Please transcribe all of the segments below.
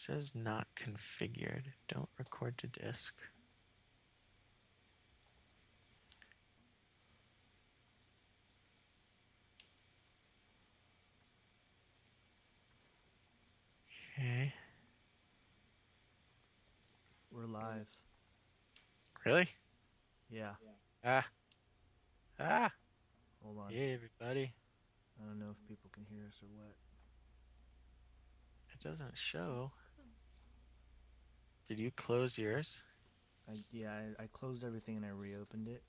Says not configured. Don't record to disk. Okay. We're live. Really? Yeah. Ah. Ah. Hold on. Hey, everybody. I don't know if people can hear us or what. It doesn't show. Did you close yours? I closed everything and I reopened it.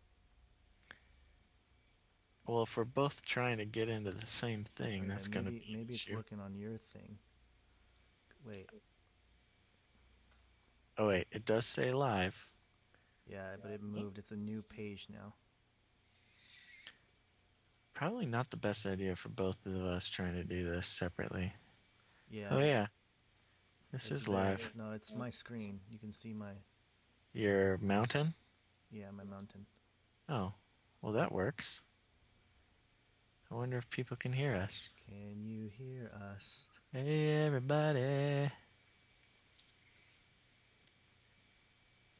Well, if we're both trying to get into the same Oh thing, yeah, that's going to maybe be an maybe it's issue. working on your thing. Wait. Oh, wait. It does say live. Yeah, but it moved. It's a new page now. Probably not the best idea for both of us trying to do this separately. Oh, Yeah, yeah. This it's is there. live. No, it's my screen. You can see my Your mountain? my mountain. Oh, well, that works. I wonder if people can hear us. Can you hear us? Hey, everybody.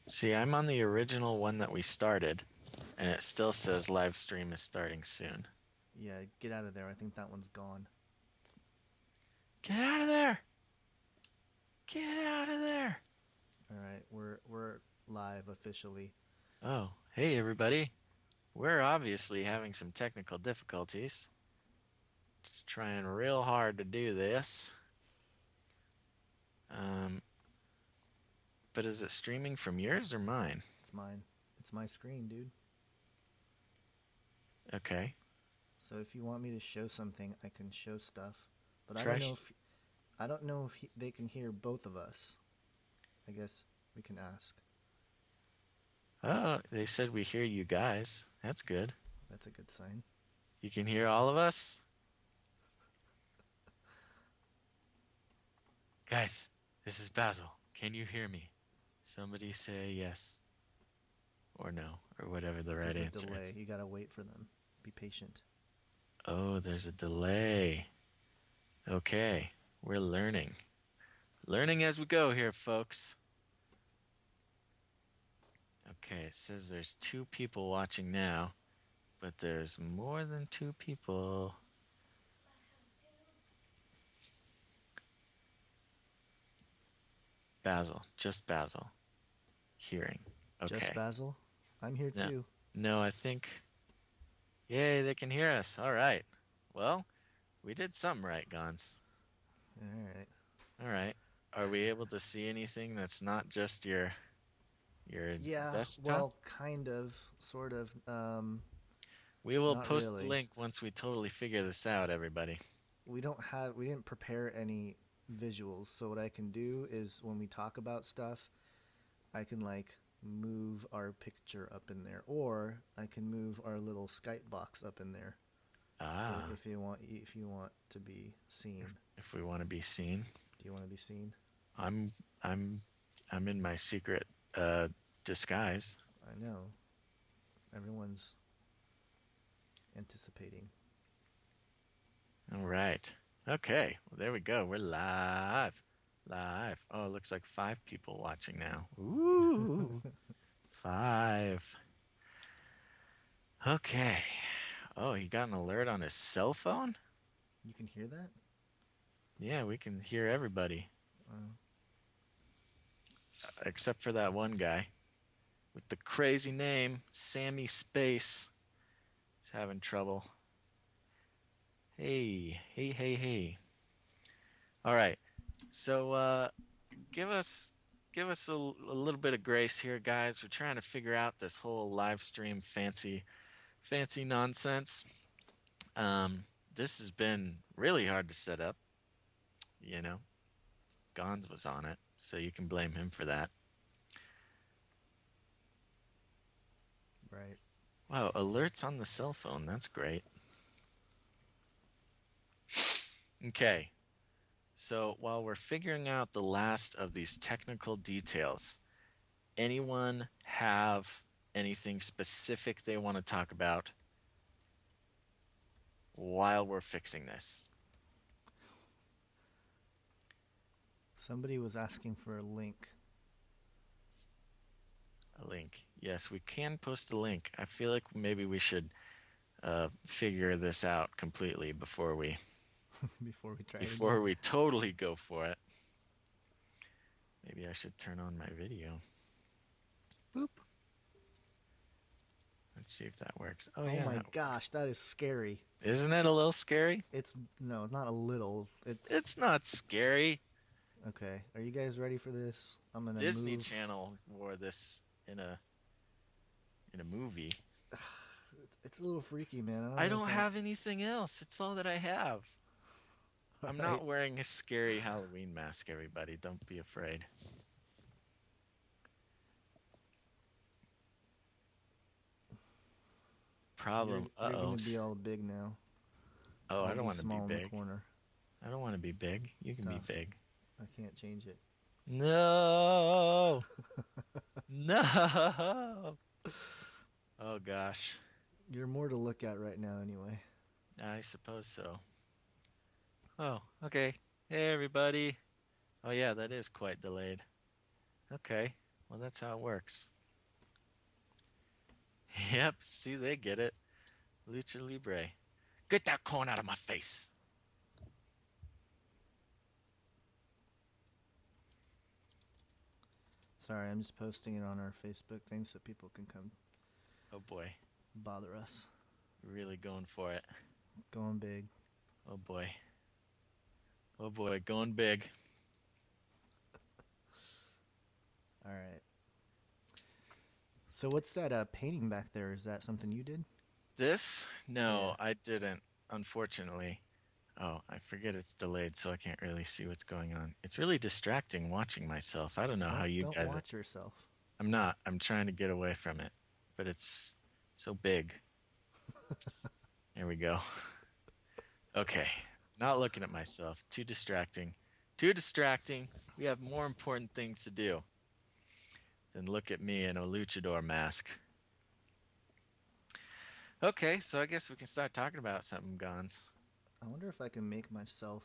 See, I'm on the original one that we started, and it still says live stream is starting soon. Yeah, get out of there. I think that one's gone. Get out of there! Get out of there! All right, we're live officially. Oh, hey, everybody. We're obviously having some technical difficulties. Just trying real hard to do this. Um, but is it streaming from yours or mine? It's mine. It's my screen, dude. Okay. So if you want me to show something, I can show stuff. But Try. I don't know if they can hear both of us. I guess we can ask. Oh, they said we hear you guys. That's good. That's a good sign. You can hear all of us? Guys, this is Basil. Can you hear me? Somebody say yes or no or whatever the right There's a answer delay. is. You gotta wait for them. Be patient. Oh, there's a delay. Okay, we're learning. Learning as we go here, folks. Okay, it says there's two people watching now, but there's more than two people. Basil, just Basil. Hearing. Just Okay. Basil? I'm here No, too. no, I think. Yay, they can hear us. All right. Well, we did something right, Gonz. Alright. All right. Are we able to see anything that's not just your Yeah, desktop? well, kind of, sort of. We will Not post the really. link once we totally figure this out, everybody. We didn't prepare any visuals. So what I can do is when we talk about stuff, I can like move our picture up in there, or I can move our little Skype box up in there Ah, if you want to be seen. if we want to be seen. Do you want to be seen? I'm I'm I'm in my secret uh disguise. I know everyone's anticipating. All right. Okay. Well, there we go. We're live. Live. Oh, it looks like five people watching now. Ooh. Five. Okay. Oh, he got an alert on his cell phone? You can hear that? Yeah, we can hear everybody Uh, except for that one guy with the crazy name, Sammy Space. He's having trouble. Hey, hey, hey, hey. All right. So, give us give us a little bit of grace here, guys. We're trying to figure out this whole live stream fancy nonsense. Um, this has been really hard to set up. You know, Gonz was on it, so you can blame him for that. right. Wow, alerts on the cell phone. That's great. Okay, so while we're figuring out the last of these technical details, anyone have anything specific they want to talk about while we're fixing this? Somebody was asking for a link. A link. Yes, we can post the link. I feel like maybe we should figure this out completely Before we try it again. before we totally go for it. Maybe I should turn on my video. Boop. Let's see if that works. Oh Oh yeah, my that works. gosh, that is scary. Isn't it a little scary? It's no, not a little. It's It's not scary. okay. Are you guys ready for this? I'm gonna Disney move. Channel wore this in a movie. It's a little freaky, man. I don't I know don't if I. have anything else. It's all that I have. All I'm right. not wearing a scary Halloween mask, everybody. Don't be afraid. You're Problem. you're Uh-oh. gonna be all big now. Oh, I I'll don't be want to be small in the big. corner. I don't want to be big. You can be Tough. big. I can't change it. No. No. Oh gosh. You're more to look at right now, anyway. I suppose so. Oh, okay. Hey everybody. Oh yeah, that is quite delayed. Okay. Well, that's how it works. Yep, see they get it. Lucha Libre. Get that corn out of my face. Sorry, I'm just posting it on our Facebook thing so people can come Oh boy. bother us. Really going for it. Going big. Oh boy. Oh boy, going big. All right. So what's that painting back there? Is that something you did? This? Yeah. No, I didn't, unfortunately. Oh, I forget it's delayed, so I can't really see what's going on. It's really distracting watching myself. I don't know how Don't you don't guys are. watch yourself. I'm not. I'm trying to get away from it, but it's so big. There we go. Okay. Not looking at myself. Too distracting. Too distracting. We have more important things to do than look at me in a luchador mask. Okay, so I guess we can start talking about something, Gons. I wonder if I can make myself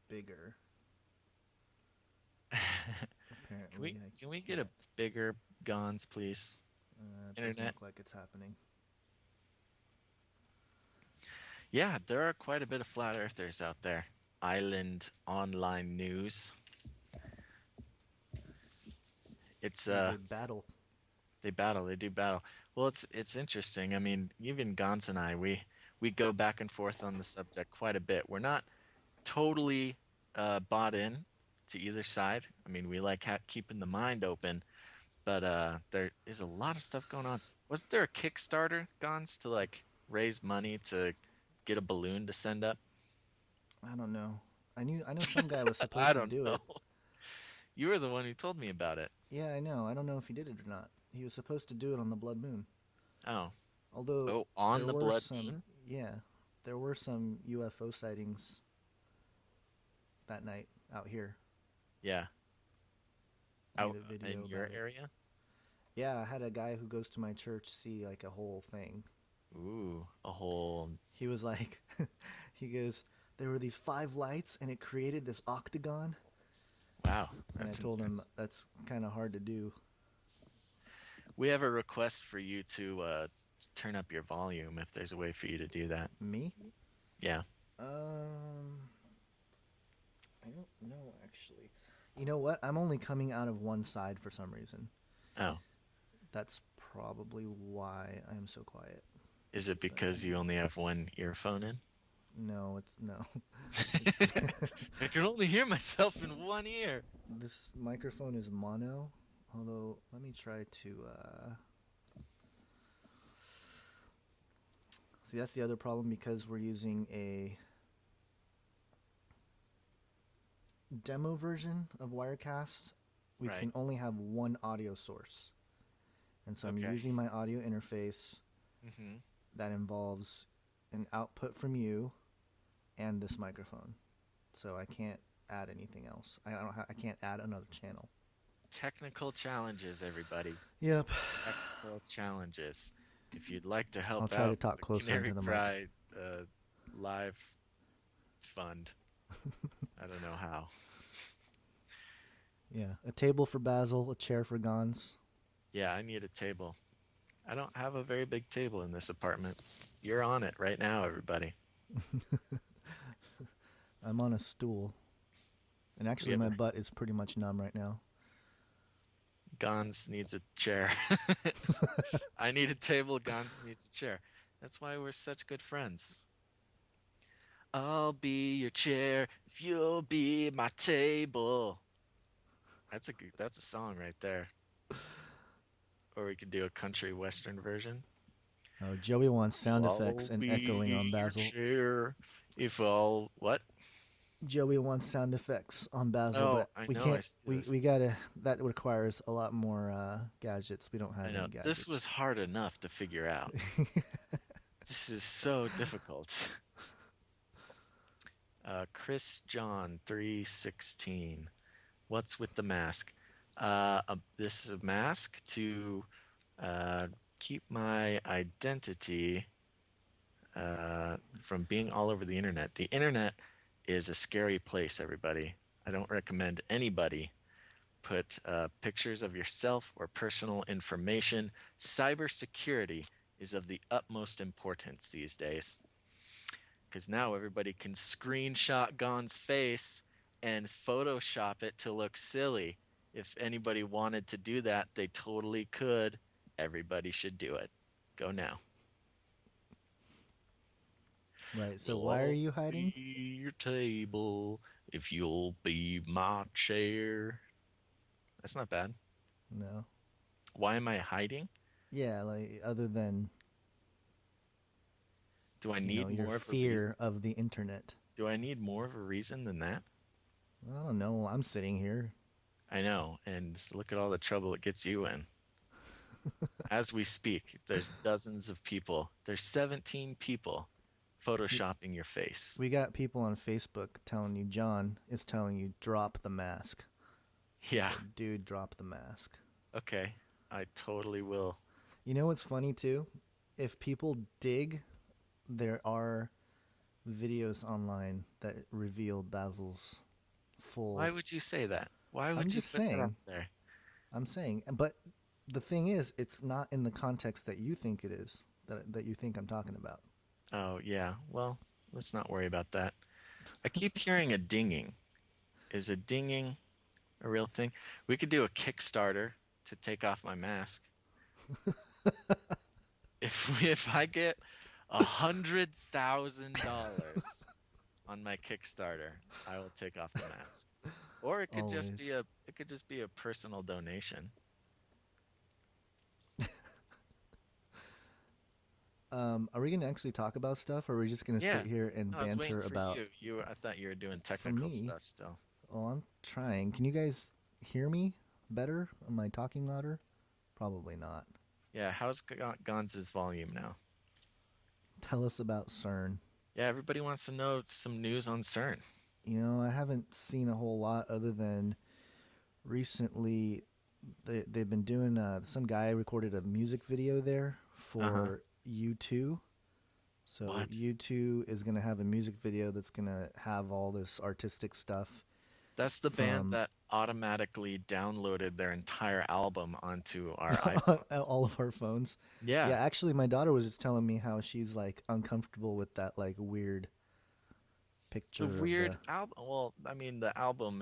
bigger. Can we Apparently, I can we get a can't. bigger Gons, please? It doesn't Internet. look like it's happening. Yeah, there are quite a bit of flat earthers out there. Island Online News. It's Yeah, they battle. they battle, they do battle. Well, it's interesting. I mean, even Gons and I, we go back and forth on the subject quite a bit. We're not totally bought in to either side. I mean, we like keeping the mind open, but there is a lot of stuff going on. Was there a Kickstarter, Gons, to like raise money to get a balloon to send up? I don't know. I know some guy was I supposed to don't do know. it. You were the one who told me about it. Yeah, I know. I don't know if he did it or not. He was supposed to do it on the blood moon. Oh, Although oh, on there the were blood some, moon? yeah, there were some UFO sightings that night out here. Yeah, I made out a in video your about it. area. Yeah, I had a guy who goes to my church see like a whole thing. Ooh, a whole. He was like, he goes, there were these five lights and it created this octagon. Wow, And I that's told him intense. that's kind of hard to do. We have a request for you to turn up your volume if there's a way for you to do that. Me? Yeah. Um, I don't know actually. You know what? I'm only coming out of one side for some reason. Oh, That's probably why I'm so quiet. is it But because you only have one earphone in? no, it's no. I can only hear myself in one ear. This microphone is mono. Although, let me try to. See, that's the other problem because we're using a demo version of Wirecast. We Right. can only have one audio source. And so I'm Okay. using my audio interface Mm-hmm. that involves an output from you and this microphone. So I can't add anything else. I can't add another channel. Technical challenges, everybody. Yep. Technical challenges. If you'd like to I'll help try to out talk the closer Canary into the mic. Pride live fund, I don't know how. Yeah, a table for Basil, a chair for Gonz. Yeah, I need a table. I don't have a very big table in this apartment. You're on it right now, everybody. I'm on a stool, and We actually have my a butt is pretty much numb right now. Gons needs a chair. I need a table. Gons needs a chair. That's why we're such good friends. I'll be your chair if you'll be my table. That's a song right there. Or we could do a country western version. Oh, Joey wants sound effects I'll and echoing on be your Basil. chair if I'll what? Joey wants sound effects on Basil, Oh, but I we know. I can't. see We this. we gotta. That requires a lot more gadgets. We don't I have know. any This was gadgets. hard enough to figure out. This is so difficult. Chris John 316. What's with the mask? This is a mask to uh, keep my identity from being all over the internet. The internet is a scary place, everybody. I don't recommend anybody put pictures of yourself or personal information. Cybersecurity is of the utmost importance these days because now everybody can screenshot Gon's face and Photoshop it to look silly. If anybody wanted to do that, they totally could. Everybody should do it. Go now. Right. So Well, why are I'll you hiding? be your table if you'll be my chair. That's not bad. No. Why am I hiding? Yeah, like other than Do I need your more of a reason? fear of the internet. Do I need more of a reason than that? I don't know. I'm sitting here. I know, and just look at all the trouble it gets you in. As we speak, there's dozens of people. There's 17 people We photoshopping your face. we got people on Facebook telling you John is telling you drop the mask. He Yeah, said, "Dude, drop the mask." okay. I totally will. You know what's funny too? If people dig, there are videos online that reveal Basil's Why full. would you say that? Why I'm would you just put that up saying. there? I'm saying, but the thing is, it's not in the context that you think it is. That you think I'm talking about. Oh, yeah. Well, let's not worry about that. I keep hearing a dinging. Is a dinging a real thing? We could do a Kickstarter to take off my mask. If I get $100,000 on my Kickstarter, I will take off the mask. Or Always. it could just be a personal donation. Are we gonna actually talk about stuff, or are we just gonna Yeah. sit here and No, I was waiting banter for about? you. I thought you were doing For technical me, stuff still. well, I'm trying. Can you guys hear me better? Am I talking louder? Probably not. Yeah, how's Gonz's volume now? Tell us about CERN. Yeah, everybody wants to know some news on CERN. I haven't seen a whole lot other than recently they've been doing. Some guy recorded a music video there Uh-huh. for U2. So What? U2 is gonna have a music video that's gonna have all this artistic stuff That's the band from that automatically downloaded their entire album onto our iPhones. all of our phones. Yeah, Yeah, actually, my daughter was just telling me how she's like uncomfortable with that like weird the picture of weird the. album. Well, I mean, the album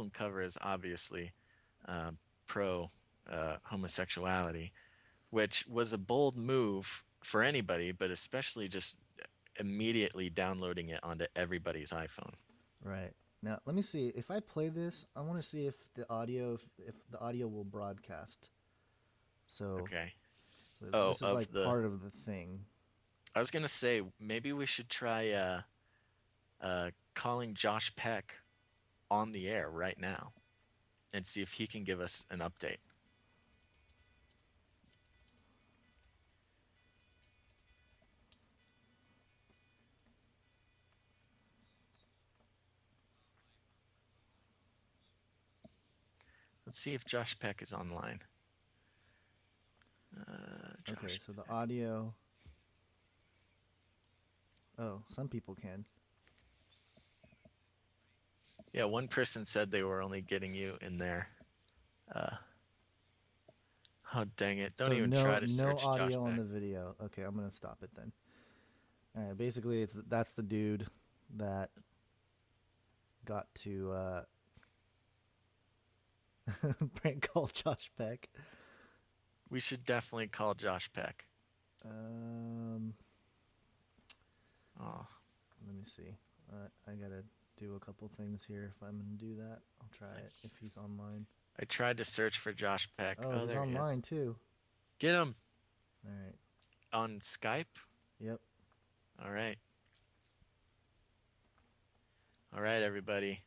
cover is obviously uh, pro homosexuality, which was a bold move for anybody, but especially just immediately downloading it onto everybody's iPhone. Right. Now, let me see. If I play this, I want to see if the audio will broadcast. So, Okay. so Oh, this is like part of the thing. I was gonna say maybe we should try calling Josh Peck on the air right now and see if he can give us an update. Let's see if Josh Peck is online. Okay, Josh so the Peck. audio. Oh, some people can. Yeah, one person said they were only getting you in there. Uh, oh, dang it. Don't So even no try to no search Josh audio on Peck. the video. Okay, I'm gonna stop it then. All right, basically that's the dude that got to prank call Josh Peck. We should definitely call Josh Peck. Um, Oh, Let me see. I gotta do a couple things here. If I'm gonna do that, I'll try it if he's online. I tried to search for Josh Peck. Oh, Oh, he's there he is. online too. Get him All right. on Skype. Yep. All right. All right, everybody.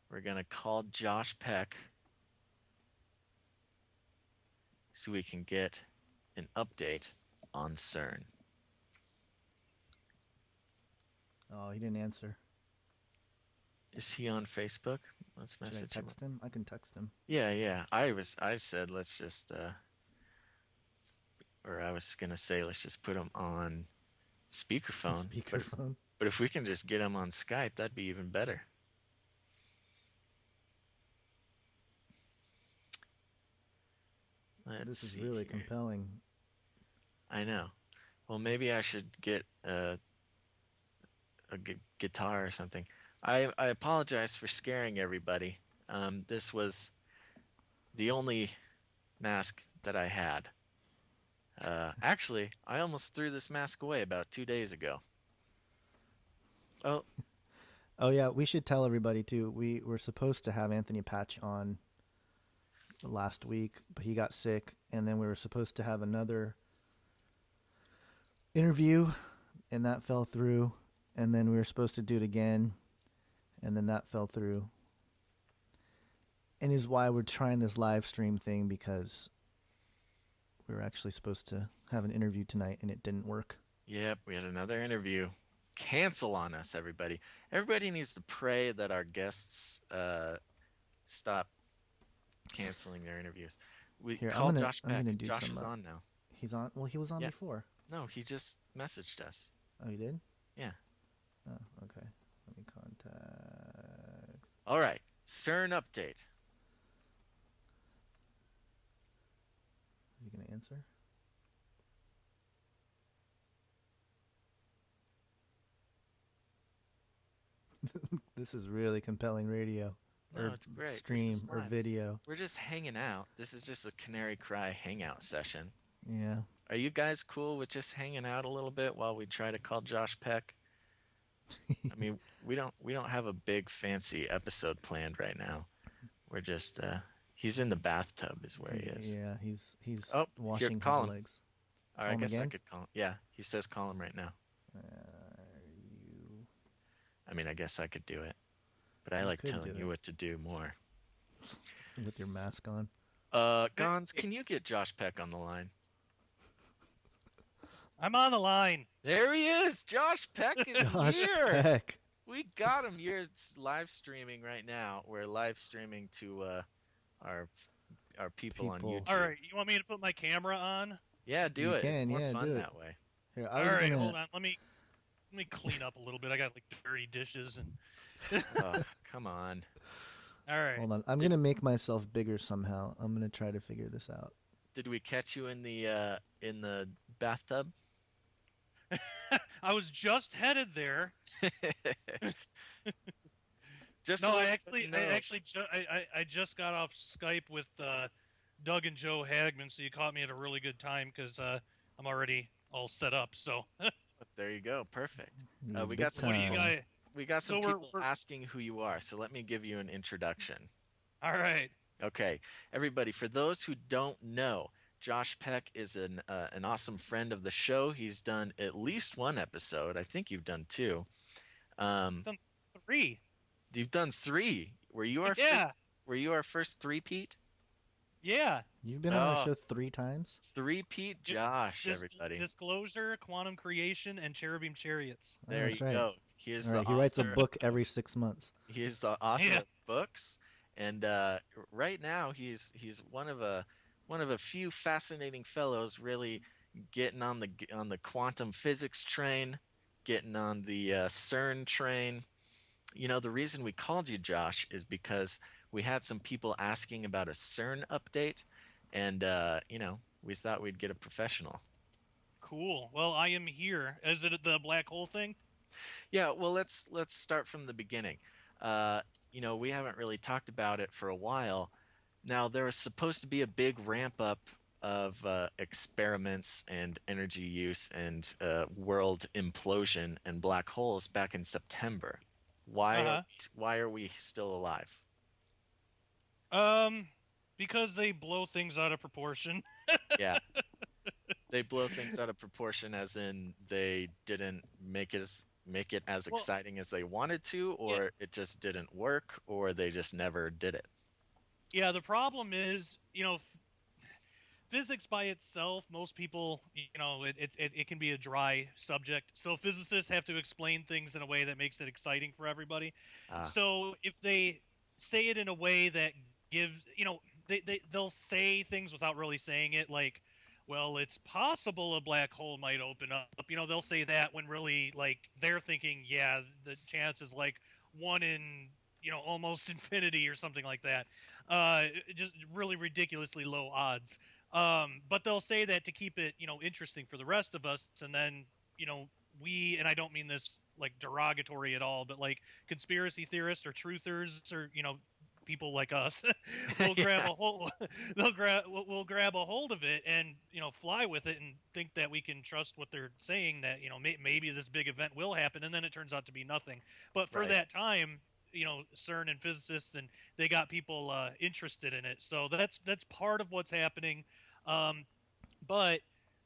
We're going to call Josh Peck so we can get an update on CERN. Oh, he didn't answer. Is he on Facebook? Let's Should I message him. text him? I can text him. Yeah. I said let's just or I was gonna say let's just put him on speakerphone. Speakerphone. But if we can just get him on Skype, that'd be even better. Let's This is see really here. compelling. I know. Well, maybe I should get a guitar or something. I apologize for scaring everybody. This was the only mask that I had. Actually, I almost threw this mask away about 2 days ago. Oh, Oh yeah, we should tell everybody too. We were supposed to have Anthony Patch on last week, but he got sick, and then we were supposed to have another interview, and that fell through, and then we were supposed to do it again, and then that fell through. And is why we're trying this live stream thing, because we were actually supposed to have an interview tonight and it didn't work. yep, we had another interview. Cancel on us, everybody. Everybody needs to pray that our guests stop canceling their interviews. We Here, call Josh I'm gonna Peck. do Josh some. is on now. He's on. Well, he was on Yeah. before. No, he just messaged us. Oh, he did. Yeah. Oh, okay. Let me contact. All right. CERN update. Is he gonna answer? This is really compelling radio, No, or it's great. This stream, is or live. video. We're just hanging out. This is just a Canary Cry hangout session. Yeah. Are you guys cool with just hanging out a little bit while we try to call Josh Peck? I mean, we don't have a big fancy episode planned right now. We're just he's in the bathtub is where he is. Yeah. He's Oh, here, washing his call him. legs. Or Call I him guess I again. could call him. Yeah, he says call him right now. You I mean, I guess I could do it, but I you like could do telling you it what to do more. with your mask on. Gonz, can you get Josh Peck on the line? I'm on the line. There he is. Josh Peck is Josh here. Peck. We got him. You're live streaming right now. We're live streaming to our our people on People. YouTube. All right, you want me to put my camera on? Yeah, do You it. It's can, more yeah, fun do it. that way. Here, All right, hold on. Let me clean up a little bit. I got like dirty dishes and. Oh, come on. All right. Hold on. I'm gonna make myself bigger somehow. I'm gonna try to figure this out. Did we catch you in the bathtub? I was just headed there. Just No, so I everybody knows. I just got off Skype with Doug and Joe Hagman, so you caught me at a really good time because I'm already all set up. So There you go. Perfect. We Big got some what do you time. people. guys? We got some So people we're asking who you are. So let me give you an introduction. all right. Okay, everybody. For those who don't know, Josh Peck is an awesome friend of the show. He's done at least one episode. I think you've done two. Um, Done 3. you've done three. Were you our first? Yeah, Were you our first three-peat? yeah. You've been on our Oh, show 3 times. three-peat Di- Josh, Dis- everybody. Disclosure, Quantum Creation, and Cherubim Chariots. Oh, There you that's right. go. He is All the right. He writes a author. book every 6 months. He is the author Yeah. of books, and right now he's one of a few fascinating fellows, really getting on the quantum physics train, getting on the CERN train. The reason we called you, Josh, is because we had some people asking about a CERN update, and we thought we'd get a professional. Cool. Well, I am here. Is it the black hole thing? Yeah, well, let's start from the beginning. We haven't really talked about it for a while. Now, there was supposed to be a big ramp up of experiments and energy use and world implosion and black holes back in September. Uh Why are huh. why are we still alive? Um, because they blow things out of proportion. Yeah, they blow things out of proportion, as in they didn't make it as Well, exciting as they wanted to, yeah, or it just didn't work, or they just never did it. yeah. The problem is, physics by itself, most people, it can be a dry subject. So physicists have to explain things in a way that makes it exciting for everybody. Ah, So if they say it in a way that gives, they'll say things without really saying it, like, well, it's possible a black hole might open up. They'll say that when really, like, they're thinking, yeah, the chance is like one in, almost infinity or something like that. Just really ridiculously low odds. But they'll say that to keep it, interesting for the rest of us, and then, and I don't mean this like derogatory at all, but like conspiracy theorists or truthers or people like us will grab yeah, a hold, we'll grab a hold of it and fly with it and think that we can trust what they're saying, that maybe this big event will happen, and then it turns out to be nothing. But for right. that time, CERN and physicists, and they got people interested in it. So that's part of what's happening. Um, but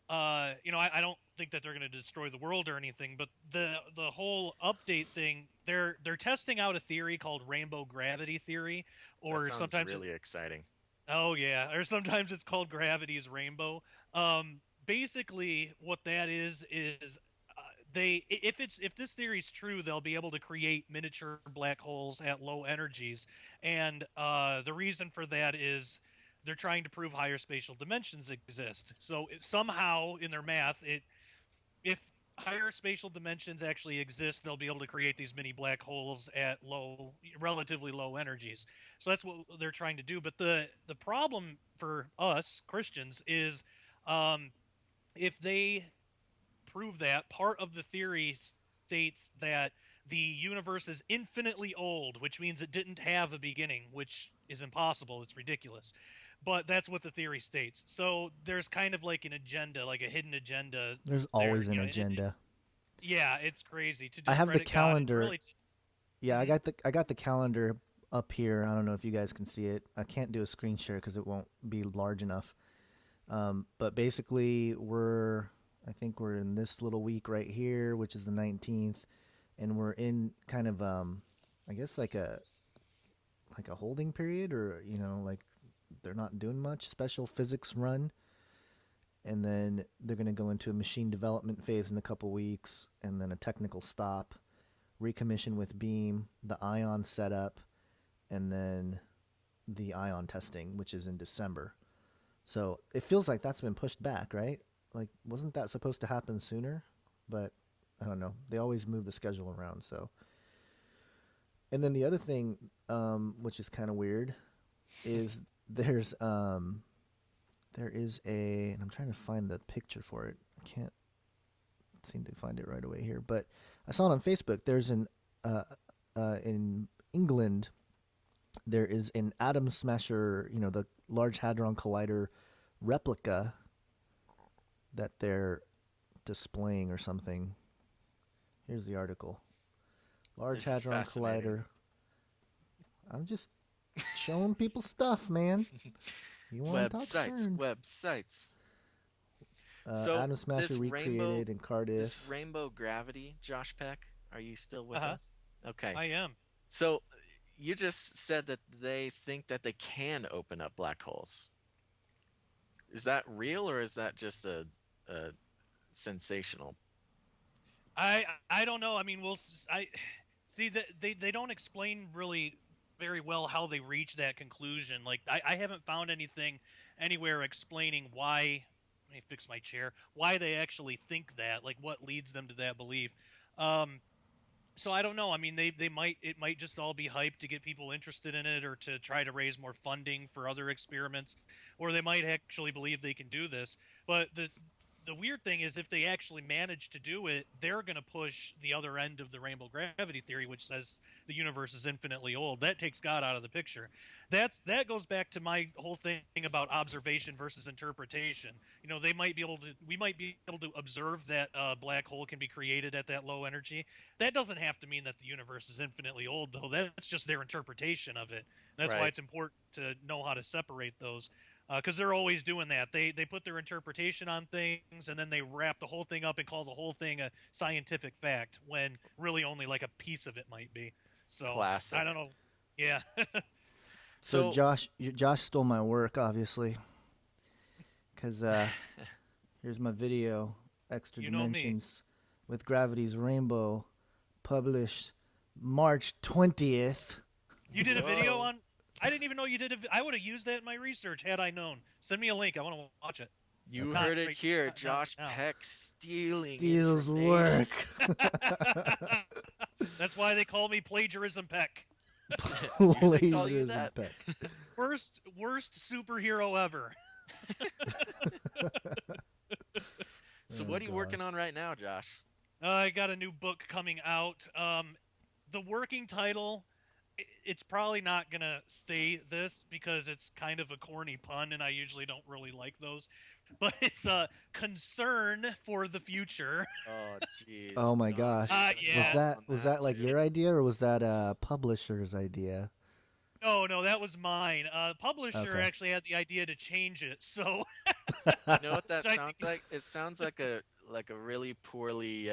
I don't think that they're going to destroy the world or anything. But the whole update thing, they're testing out a theory called rainbow gravity theory, That or sounds sometimes really exciting. oh yeah, or sometimes it's called gravity's rainbow. Basically, what that is if this theory is true, they'll be able to create miniature black holes at low energies, and the reason for that is they're trying to prove higher spatial dimensions exist. So somehow in their math, if higher spatial dimensions actually exist, they'll be able to create these mini black holes at relatively low energies. So that's what they're trying to do. But the problem for us Christians is, um, if they prove that, part of the theory states that the universe is infinitely old, which means it didn't have a beginning, which is impossible. It's ridiculous. But that's what the theory states. So there's kind of like an agenda, like a hidden agenda There's there. always an agenda. Yeah, it's crazy to I have the discredit God and calendar. really. Yeah, Mhm. I got the calendar up here. I don't know if you guys can see it. I can't do a screen share because it won't be large enough. But basically, I think we're in this little week right here, which is the 19th, and we're in kind of I guess like a holding period, or like they're not doing much special physics run, and then they're going to go into a machine development phase in a couple weeks, and then a technical stop, recommission with beam, the ion setup, and then the ion testing, which is in December. So it feels like that's been pushed back, right? Like, wasn't that supposed to happen sooner? But I don't know. They always move the schedule around. So, and then the other thing, which is kind of weird, is there's there is and I'm trying to find the picture for it. I can't seem to find it right away here, but I saw it on Facebook. There's an in England, there is an atom smasher, the Large Hadron Collider replica that they're displaying or something. Here's the article. Large This is Hadron fascinating. Collider. I'm just showing people stuff, man. You want to talk Websites, CERN? websites. So Atom Smasher this rainbow, recreated in this Cardiff. rainbow gravity, Josh Peck, are you still Uh with huh. us? Okay. I am. So you just said that they think that they can open up black holes. Is that real, or is that just a sensational? I don't know. I mean, I see that they don't explain really very well how they reach that conclusion. Like I haven't found anything anywhere explaining why. Let me fix my chair. Why they actually think that? Like what leads them to that belief? Um, So I don't know. I mean, they might it might just all be hype to get people interested in it or to try to raise more funding for other experiments, or they might actually believe they can do this. But the weird thing is if they actually manage to do it, they're going to push the other end of the rainbow gravity theory, which says the universe is infinitely old. That takes God out of the picture. That goes back to my whole thing about observation versus interpretation. You know, we might be able to observe that a black hole can be created at that low energy. That doesn't have to mean that the universe is infinitely old, though. That's just their interpretation of it. That's why Right. it's important to know how to separate those, because they're always doing that. They put their interpretation on things, and then they wrap the whole thing up and call the whole thing a scientific fact, when really only like a piece of it might be. So I Classic. don't know. Yeah. So So, Josh stole my work, obviously, because here's my video, Extra You know me. Dimensions with Gravity's Rainbow, published March 20th. You did a video whoa. on. I didn't even know you did. I would have used that in my research had I known. Send me a link. I want to watch it. You Okay. Not heard it right. here. Not Josh right Peck stealing Steals information. work. now. That's why they call me plagiarism Peck. Do they call you Plagiarism that? Peck. Worst superhero ever. So Oh what are you gosh. working on right now, Josh? I got a new book coming out. The working title, it's probably not gonna stay this because it's kind of a corny pun, and I usually don't really like those. But it's a concern for the future. Oh, jeez. Oh my Gonz, gosh. you're gonna Yeah. Was call that on was that that like too. your idea or was that a publisher's idea? No, that was mine. Publisher Okay. actually had the idea to change it, so You know what that I sounds like? It sounds like a really poorly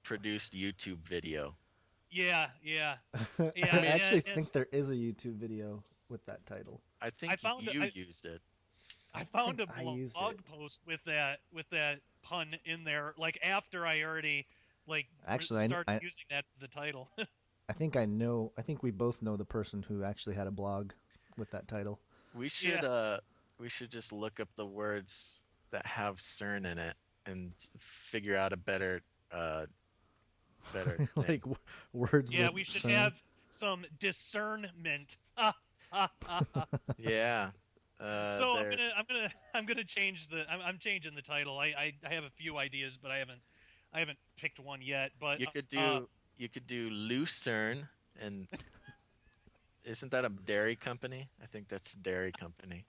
produced YouTube video. yeah, yeah, I I yeah, mean, actually and think there is a YouTube video with that title. I I think found you I, used it. I I think found a I blog used it. post with that pun in there, like after I already like Actually, started using that as the title. I think I know. I think we both know the person who actually had a blog with that title. We Yeah, should we should just look up the words that have CERN in it and figure out a uh better thing. Like words yeah, with we should CERN. have some discernment. Ah, ah, ah, ah. Yeah. So There's I'm gonna change I'm changing the title. I have a few ideas, but I haven't picked one yet. But you could do you could do Lucerne, and isn't that a dairy company? I think that's a dairy company.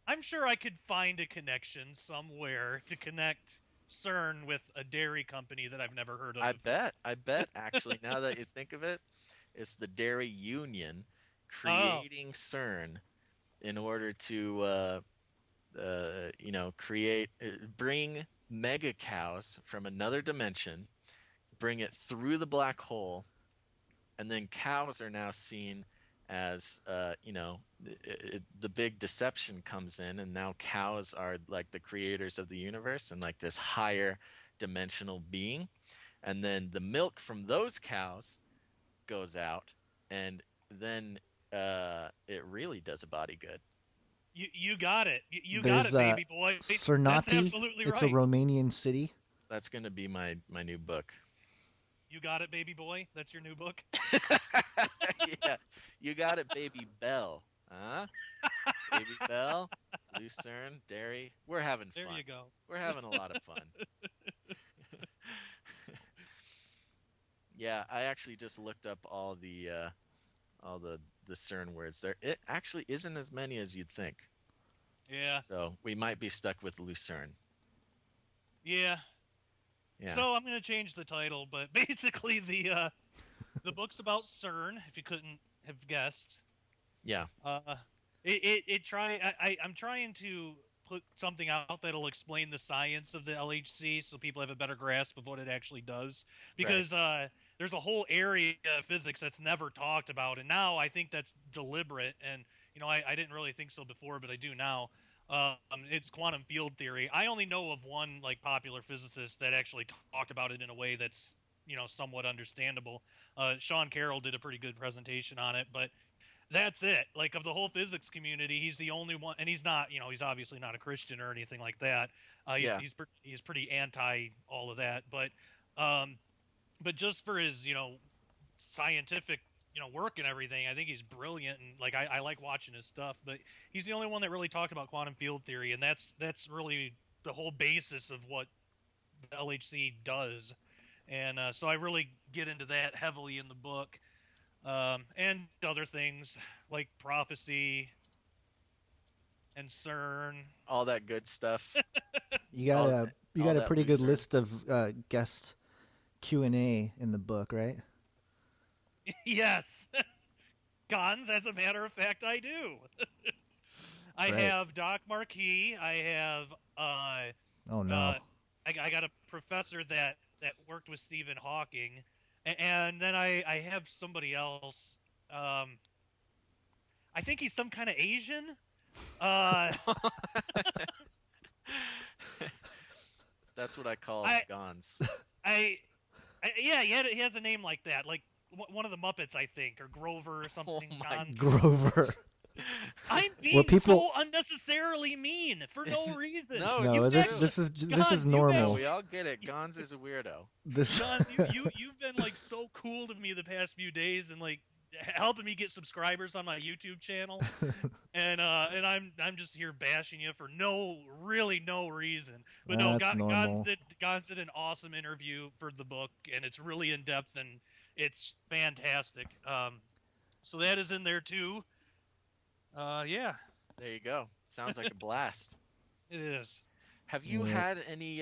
I'm sure I could find a connection somewhere to connect CERN with a dairy company that I've never heard of before. I bet actually now that you think of it, it's the dairy union Oh, creating CERN in order to create bring mega cows from another dimension, bring it through the black hole, and then cows are now seen as the big deception comes in, and now cows are like the creators of the universe and like this higher dimensional being, and then the milk from those cows goes out, and then it really does a body good. you got it. You got There's it, baby boy. That's Cernati. absolutely It's a right. Romanian city. That's going to be my new book. You got it, baby boy. That's your new book. Yeah, you got it, baby Bell. Huh? Baby Bell, Lucerne, Dairy. We're having There fun. you go. We're having a lot of fun. Yeah, I actually just looked up all the CERN words there. It actually isn't as many as you'd think. Yeah, So we might be stuck with Lucerne. yeah. Yeah. So I'm gonna change the title, but basically the book's about CERN. If you couldn't have guessed, Yeah. I'm trying to put something out that'll explain the science of the LHC so people have a better grasp of what it actually does, Right. because there's a whole area of physics that's never talked about, and now I think that's deliberate. And I didn't really think so before, but I do now. It's quantum field theory. I only know of one like popular physicist that actually talked about it in a way that's somewhat understandable. Sean Carroll did a pretty good presentation on it, but that's it. Like, of the whole physics community, he's the only one, and he's not, he's obviously not a Christian or anything like that. Yeah. He's pretty anti all of that, but um, but just for his scientific work and everything, I think he's brilliant, and like I like watching his stuff. But he's the only one that really talked about quantum field theory, and that's really the whole basis of what the LHC does. And so I really get into that heavily in the book, and other things like prophecy and CERN. All that good stuff. You got All a you all got a that pretty good loser. list of guest Q&A in the book, right? Yes, Gonz, as a matter of fact, I do. I Right. have Doc Marquis. I have Oh no. uh, I got a professor that worked with Stephen Hawking, and then I have somebody else. Um, I think he's some kind of Asian. Uh, That's what I call I Gonz. I, yeah, he has a name like that, like one of the Muppets, I think, or Grover or Oh something. my Gonz. Grover. I'm Were being people so unnecessarily mean for no reason. No, No, it's You've this actually, true. this is this is Gonz, you've No, normal. we actually all get it. Gonz is a weirdo. This Gonz, you've been like so cool to me the past few days, and like helping me get subscribers on my YouTube channel, and I'm just here bashing you for really no reason. But no, that's normal. Gonz did an awesome interview for the book, and it's really in depth and it's fantastic. So that is in there too. Yeah, There you go. Sounds like a blast. it is. Have you Yeah. had any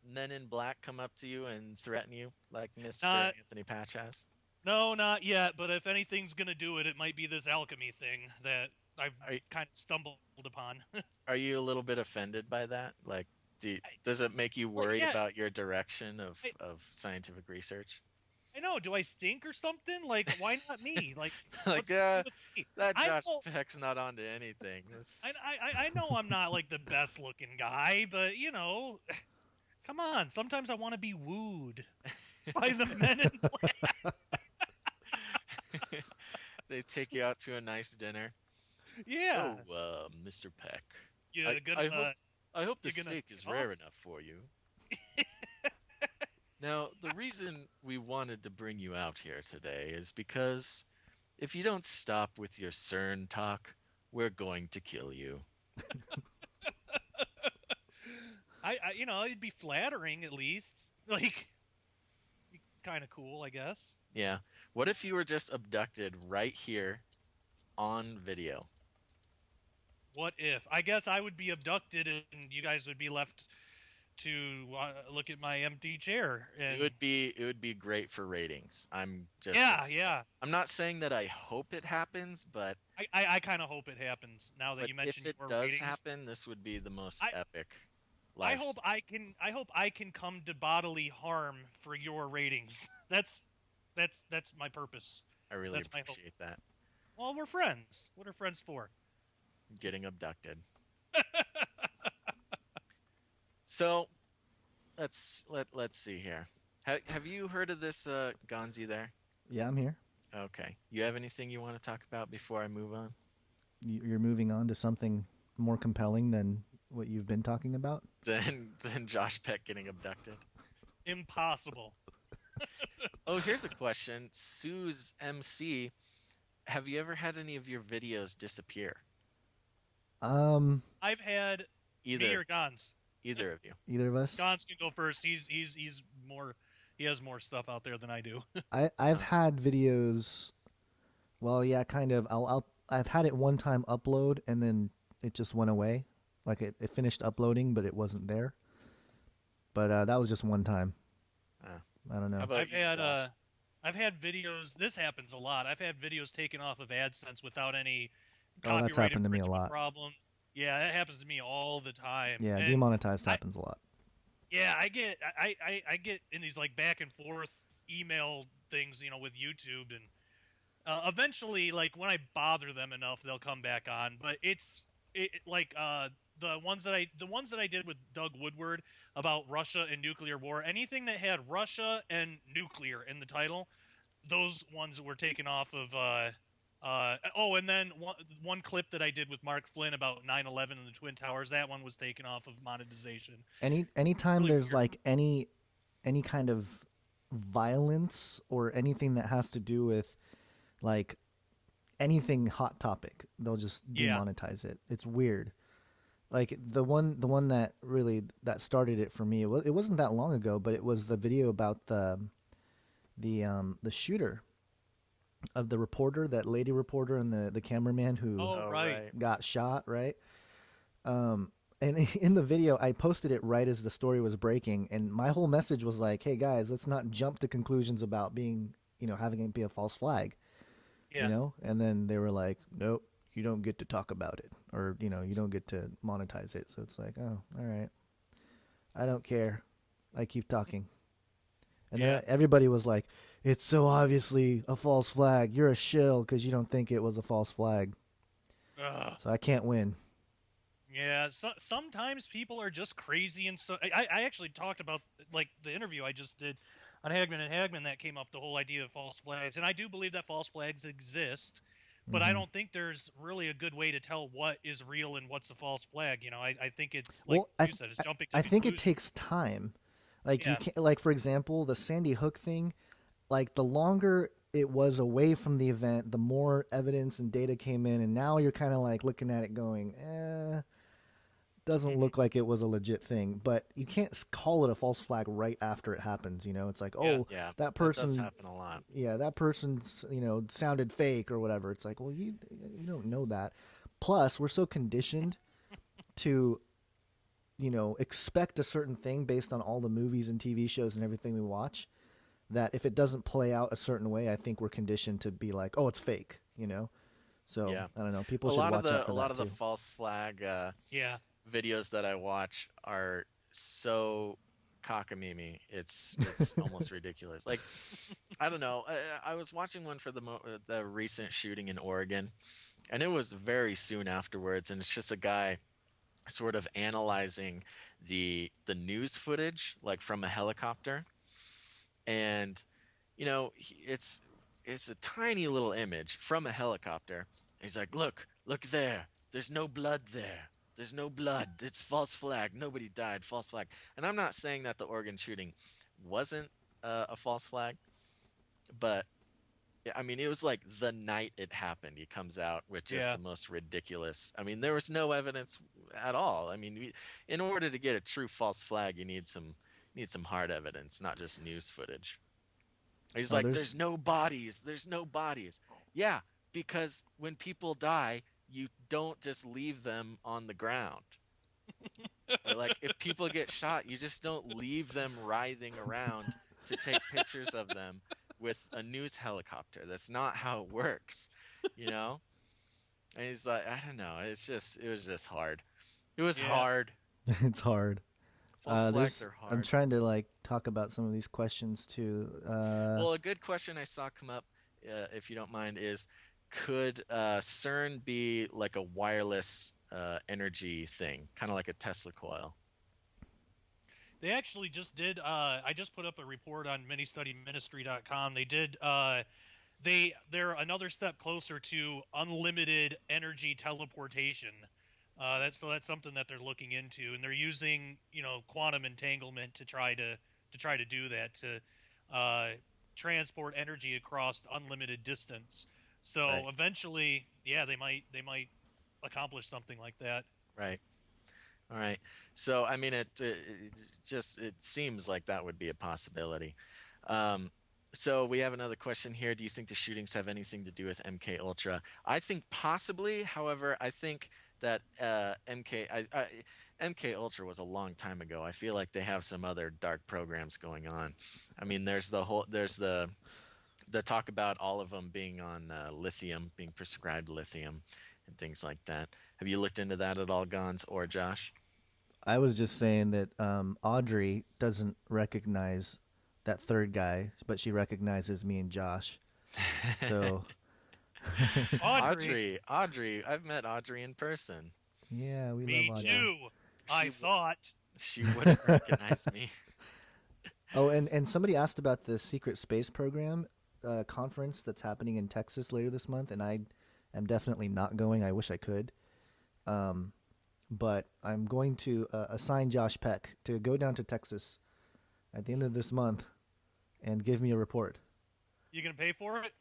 men in black come up to you and threaten you like Mr. Not Anthony Patch has? No, not yet. But if anything's gonna do it, it might be this alchemy thing that I've Are kind of stumbled upon. are you a little bit offended by that? Like, does it make you Well, worry yeah, about your direction I, of scientific research? I know. Do I stink or something? Like, why not me? Like, Like, what's wrong with me? that I Josh know, Peck's not onto anything. I know I'm not like the best looking guy, but come on. Sometimes I want to be wooed by the men in black. They take you out to a nice dinner. Yeah, So, Mr. Peck, you I, gonna I hope I hope the you gonna steak is get off? rare enough for you. Now, the reason we wanted to bring you out here today is because if you don't stop with your CERN talk, we're going to kill you. It'd be flattering at least. Like, kind of cool, I guess. Yeah. What if you were just abducted right here on video? What if? I guess I would be abducted, and you guys would be left to look at my empty chair. It And would be great for ratings. yeah. I'm not saying that I hope it happens, I kind of hope it happens now that but you if mentioned it your does ratings. happen, this would be the most I epic I live. hope I can come to bodily harm for your ratings. That's my purpose. I really That's my hope. appreciate that. Well, we're friends. What are friends for? Getting abducted. So let's see here. Have you heard of this Gonzi there? Yeah, I'm here. Okay. You have anything you want to talk about before I move on? You're moving on to something more compelling than what you've been talking about? Than Josh Peck getting abducted. Impossible. Oh, here's a question. Sue's MC, have you ever had any of your videos disappear? Um, I've had me Either or Gonz. either of you. either of us? Gonz can go first. He's more. He has more stuff out there than I do. I've had videos. Well, yeah, kind of. I've had it one time upload and then it just went away. Like it finished uploading, but it wasn't there. But that was just one time. Uh, I don't know. how about I've you, had Josh? I've had videos. This happens a lot. I've had videos taken off of AdSense without any Oh, that's copyright happened to me a infringement lot. problem. Yeah, that happens to me all the time. Yeah, And demonetized I, happens a lot. yeah, I get in these like back and forth email things, with YouTube, and eventually, like when I bother them enough, they'll come back on. But like the ones that I did with Doug Woodward about Russia and nuclear war, anything that had Russia and nuclear in the title, those ones were taken off of. And then one clip that I did with Mark Flynn about 9/11 and the Twin Towers, that one was taken off of monetization. Anytime Really there's weird. like any kind of violence or anything that has to do with like anything hot topic. They'll just Yeah. demonetize it. It's weird. Like the one that really that started it for me. It wasn't that long ago, but it was the video about the shooter of the reporter, that lady reporter, and the cameraman who Oh, Oh, right. right. got shot, right? And in the video, I posted it right as the story was breaking, and my whole message was like, "Hey guys, let's not jump to conclusions about being, having it be a false flag, Yeah. And then they were like, "Nope, you don't get to talk about it, or you don't get to monetize it." So it's like, oh, all right, I don't care. I keep talking, and Yeah. then everybody was like, "It's so obviously a false flag. You're a shill because you don't think it was a false flag." Ugh. So I can't win. Yeah, sometimes people are just crazy, and so I actually talked about like the interview I just did on Hagman and Hagman that came up the whole idea of false flags, and I do believe that false flags exist, but I Hmm. don't think there's really a good way to tell what is real and what's a false flag. I think it's like Well, you said, it's jumping to I think it conclusions. takes time. Like you Yeah, can't, like for example, the Sandy Hook thing. Like the longer it was away from the event, the more evidence and data came in, and now you're kind of like looking at it going, doesn't hmm, look like it was a legit thing. But you can't call it a false flag right after it happens. It's like, yeah, oh, Yeah, that that does person, happen a lot. yeah, that person's, sounded fake or whatever. It's like, well, you don't know that. Plus, we're so conditioned to expect a certain thing based on all the movies and TV shows and everything we watch, that if it doesn't play out a certain way, I think we're conditioned to be like, oh, it's fake. So Yeah. I don't know. People A should lot of watch out the for a lot that of the too. false flag yeah, videos that I watch are so cockamamie. It's almost ridiculous. Like I don't know. I was watching one for the recent shooting in Oregon, and it was very soon afterwards, and it's just a guy sort of analyzing the news footage like from a helicopter, and it's a tiny little image from a helicopter. He's like, look there. There's no blood there. There's no blood. It's false flag. Nobody died. False flag. And I'm not saying that the Oregon shooting wasn't a false flag, but yeah, I mean, it was like the night it happened. He comes out with just yeah, the most ridiculous. I mean, there was no evidence at all. I mean, in order to get a true false flag, you need some hard evidence, not just news footage. He's Oh, like, there's there's no bodies. There's no bodies. Yeah, because when people die, you don't just leave them on the ground. Or like if people get shot, you just don't leave them writhing around to take pictures of them with a news helicopter. That's not how it works, you know? And he's like, I don't know. It was just hard. It was yeah. hard. it's hard. False flags There's are I'm hard. trying to like talk about some of these questions too. Well, a good question I saw come up, if you don't mind, is could CERN be like a wireless energy thing, kind of like a Tesla coil? They actually just did. I just put up a report on ministudyministry.com. They did. They're another step closer to unlimited energy teleportation. That's something that they're looking into, and they're using quantum entanglement to try to do that, to uh, transport energy across unlimited distance. So Right, eventually, yeah, they might accomplish something like that. right. All right. So, I mean, it seems like that would be a possibility. Um, so we have another question here. Do you think the shootings have anything to do with MK Ultra? I think possibly. However, I think that MK Ultra was a long time ago. I feel like they have some other dark programs going on. I mean, there's the talk about all of them being on lithium, being prescribed lithium, and things like that. Have you looked into that at all, Gons or Josh? I was just saying that Audrey doesn't recognize that third guy, but she recognizes me and Josh. So Audrey, Audrey, I've met Audrey in person. yeah, we love me Yeah, Audrey. too. she I w- thought. she wouldn't recognize me. Oh, and somebody asked about the secret space program conference that's happening in Texas later this month, and I am definitely not going. I wish I could. Um, but I'm going to assign Josh Peck to go down to Texas at the end of this month and give me a report. You gonna pay for it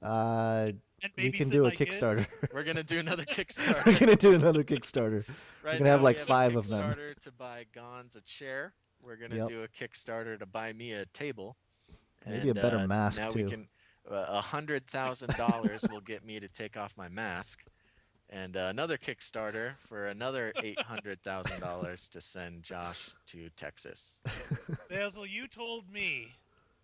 Uh, and we can babysit do a my kids? Kickstarter. We're gonna do another We're Kickstarter. gonna do another Kickstarter. We're Right gonna have now we like have a 5 of them. Kickstarter to buy Gonz a chair. We're gonna Yep. do a Kickstarter to buy me a table, Maybe a and better mask now we too. can. $100,000 will get me to take off my mask, and another Kickstarter for another $800,000 to send Josh to Texas. Basil, you told me.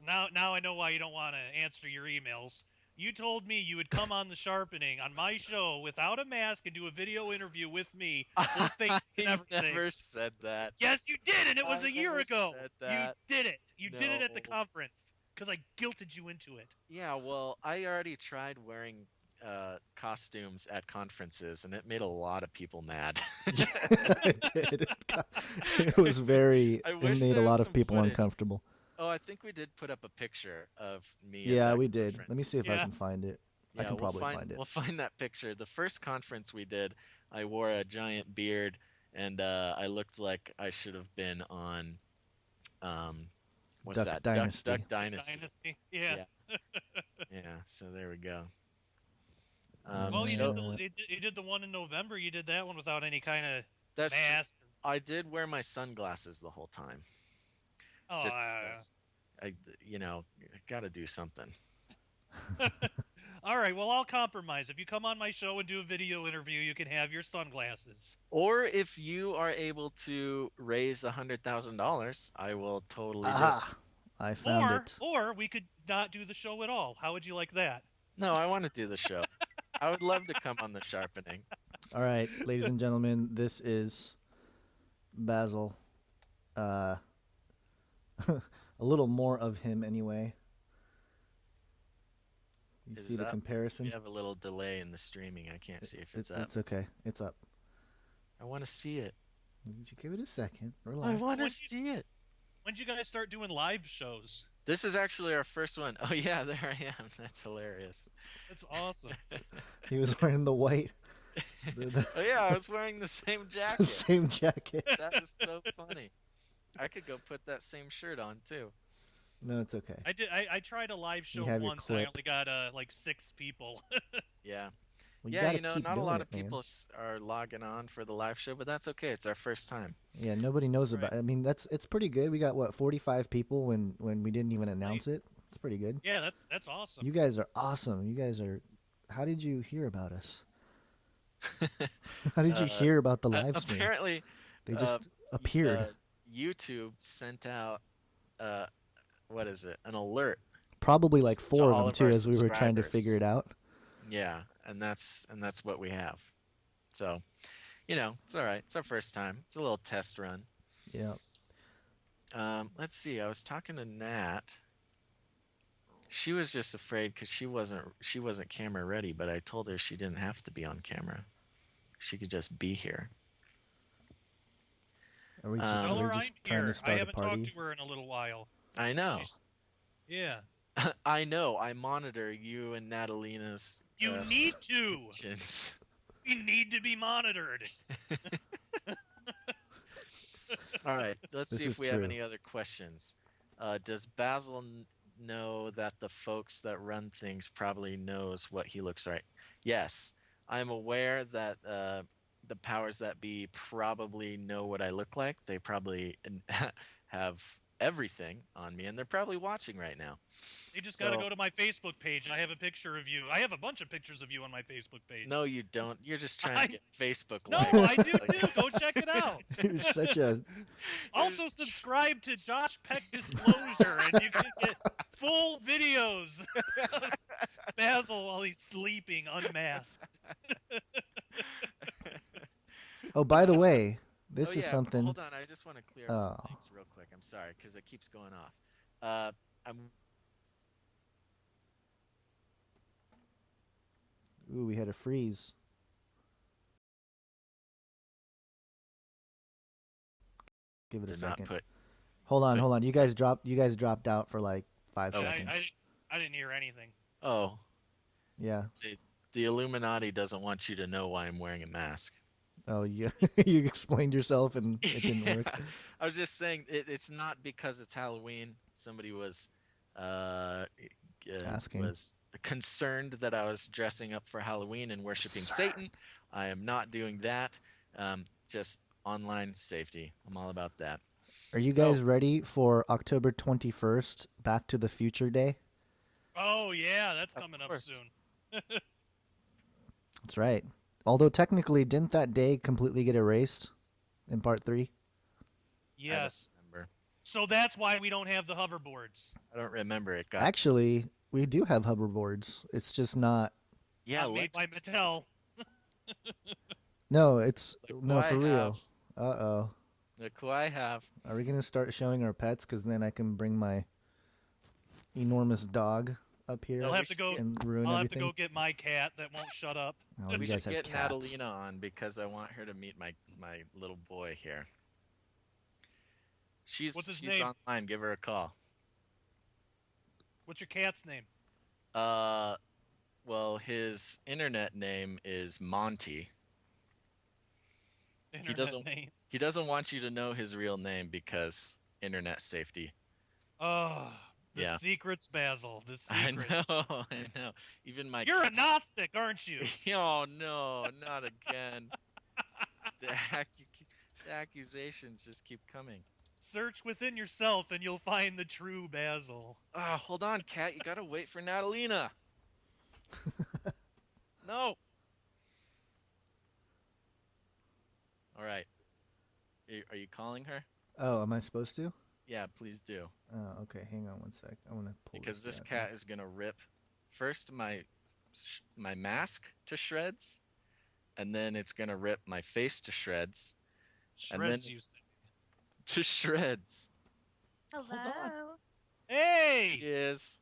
Now I know why you don't want to answer your emails. You told me you would come on the sharpening on my show without a mask and do a video interview with me, full face and I everything. never said that. Yes, you did, and it was I a year never ago. said You that. did it. You did it at the No. conference because I guilted you into it. Yeah, well, I already tried wearing costumes at conferences, and it made a lot of people mad. It did. It was very. I It wish made a there was lot of some people footage. uncomfortable. Oh, I think we did put up a picture of me at Yeah, that we did. Let me conference. see if I Yeah. can find it. I Yeah, can probably find it. we'll find that picture. The first conference we did, I wore a giant beard, and I looked like I should have been on um, what's Duck that? Dynasty. Duck Dynasty. Dynasty. Yeah. Yeah, yeah. So there we go. Well, you So did the one in November. You did that one without any kind of that's true. mask. I did wear my sunglasses the whole time, Oh, just because I, got to do something. all right. Well, I'll compromise. If you come on my show and do a video interview, you can have your sunglasses. Or if you are able to raise $100,000, I will totally do it. Aha! I found it. Or we could not do the show at all. How would you like that? No, I want to do the show. I would love to come on the sharpening. All right, ladies and gentlemen, this is Basil. A little more of him anyway. You Is see it the up? comparison? We have a little delay in the streaming. I can't see if it's up. It's okay. It's up. I want to see it. You give it a second. I Relax. want to When you- see it. When'd you guys start doing live shows? This is actually our first one. Oh yeah, there I am. That's hilarious. That's awesome. He was wearing the white, the Oh yeah, I was wearing the same the jacket. same jacket. That is so funny. I could go put that same shirt on too. No, it's okay. I did. I tried a live show have your once. And I clip. only got like 6 people. Yeah. Well, Yeah, gotta keep not a doing lot it, of man. people are logging on for the live show, but that's okay. It's our first time. Yeah, nobody knows Right. about. I mean, it's pretty good. We got what 45 people when we didn't even announce Nice. it. It's pretty good. Yeah, that's awesome. You guys are awesome. You guys are. How did you hear about us? How did you hear about the live stream? Apparently, They just y- appeared. YouTube sent out what is it? An alert. Probably like to 4 of all them of too, our as we were trying to subscribers. figure it out. Yeah, and that's what we have. So, it's all right. It's our first time. It's a little test run. Yeah. Let's see. I was talking to Nat. She was just afraid because she wasn't camera ready, but I told her she didn't have to be on camera. She could just be here. Are we just, Tell Tell we're her I'm just trying here. to I start a haven't talked party? to her in a little while. I know. Yeah. I know. I monitor you and Natalina's. You need to. actions. We need to be monitored. All right. Let's This see if is we have true. any other questions. Does Basil know that the folks that run things probably knows what he looks like? Yes, I'm aware that the powers that be probably know what I look like. They probably have everything on me, and they're probably watching right now. You just got to So- go to my Facebook page. I have a picture of you. I have a bunch of pictures of you on my Facebook page. No, you don't. You're just trying I- to get Facebook No, likes. I do too. Go check it out. You're such a. Also, It's- subscribe to Josh Peck Disclosure, and you can get full videos of Basil while he's sleeping, unmasked. Oh, by the way, this Oh, is yeah, something. Hold on, I just want to clear up some Oh. things real quick. I'm sorry because it keeps going off. Ooh, we had a freeze. Give it a Did not second. put. Hold on, put- hold on. You guys dropped out for like 5 Oh. seconds. I didn't hear anything. Oh, Yeah. the Illuminati doesn't want you to know why I'm wearing a mask. Oh, you you explained yourself and it didn't work. I was just saying it's not because it's Halloween. Somebody was uh, Asking. was concerned that I was dressing up for Halloween and worshiping Sir. Satan. I am not doing that. Just online safety. I'm all about that. Are you Oh, guys ready for October 21st, Back to the Future Day? Oh yeah, that's of coming up course. soon. That's right. Although technically, didn't that day completely get erased in part 3? I don't Yes. remember. So that's why we don't have the hoverboards. I don't remember. It got Actually, we do have hoverboards. It's just not. yeah. Not made by Lex does. Mattel. No, it's Look who no I for have. real. Uh-oh. Look who I have. Are we going to start showing our pets cuz then I can bring my enormous dog up I'll here We have to should go. get and ruin I'll have to everything? go get my cat that won't shut up. Oh, you we guys should have get cats. Natalina on because I want her to meet my little boy here. What's his She's name? online. Give her a call. What's your cat's name? Uh, well, his internet name is Monty. He Internet doesn't name. he doesn't want you to know his real name because internet safety. Oh, the Yeah. secrets, Basil. The I secrets. know, I know. Even my You're a cat. Gnostic, aren't you? Oh no, not again. The, the accusations just keep coming. Search within yourself and you'll find the true Basil. Ah, hold on, cat. You gotta wait for Natalina. No. All right. Are you calling her? Oh, am I supposed to? Yeah, please do. Oh, okay. Hang on one sec. I want to pull Because this this guy up. cat is gonna rip first my mask to shreds, and then it's gonna rip my face to shreds, and then Shreds, you say. to shreds. Hold on. Hello. He Hey! is.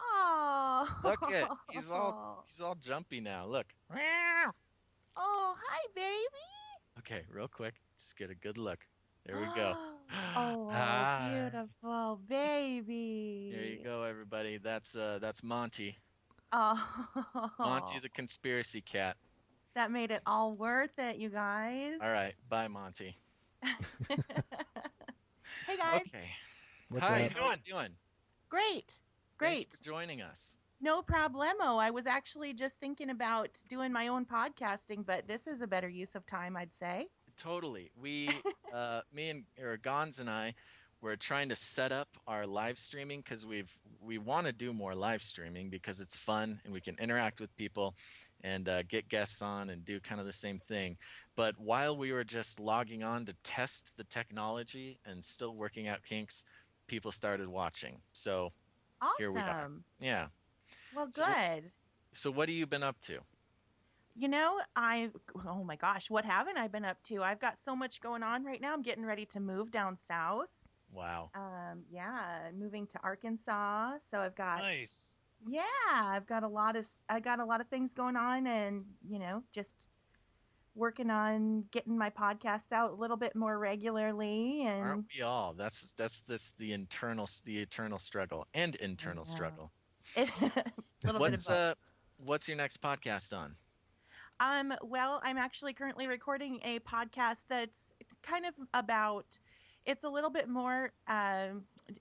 Oh. Look it. He's all jumpy now. Look. Oh, hi, baby. Okay, real quick. Just get a good look. There we go. Oh, Hi. beautiful There you baby. go, everybody. That's Monty. Monty Oh, the conspiracy cat. that made it all worth it, you guys. All right, bye, Monty. Hey, guys. Okay. What's Hi, up? how are you doing? Great. Thanks Great. for joining us. No problemo. I was actually just thinking about doing my own podcasting, but this is a better use of time, I'd say. Totally. Me and Gonz and I, were trying to set up our live streaming because we want to do more live streaming because it's fun and we can interact with people and get guests on and do kind of the same thing. But while we were just logging on to test the technology and still working out kinks, people started watching. So here we are. Awesome. Yeah. Well, So what, good. so what have you been up to? You know, oh my gosh, what haven't I been up to? I've got so much going on right now. I'm getting ready to move down south. Wow. Yeah, moving to Arkansas. So I've got, Nice. yeah, I got a lot of things going on, and just working on getting my podcast out a little bit more regularly. Aren't And we all? That's the eternal struggle and I internal know struggle. it, a little bit of What's both. what's your next podcast on? Well, I'm actually currently recording a podcast that's kind of about. It's a little bit more.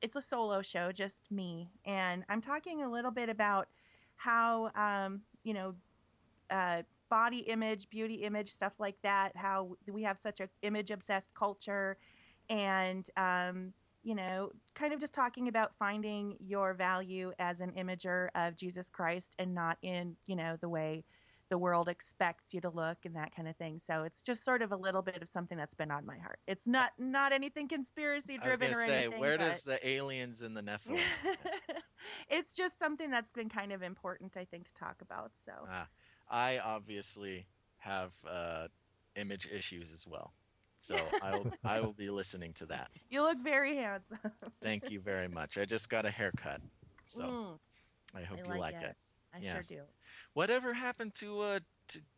It's a solo show, just me, and I'm talking a little bit about how body image, beauty image, stuff like that. How we have such a image obsessed culture, and kind of just talking about finding your value as an imager of Jesus Christ and not in the way the world expects you to look and that kind of thing. So it's just sort of a little bit of something that's been on my heart. It's not anything conspiracy I was driven gonna or say, anything, where but does the aliens and the Nephilim? it's just something that's been kind of important, I think, to talk about. So Ah, I obviously have image issues as well, so I will be listening to that. you look very handsome. Thank you very much. I just got a haircut, so Mm, I hope I you like like it. it. I sure Yes. do. Whatever happened to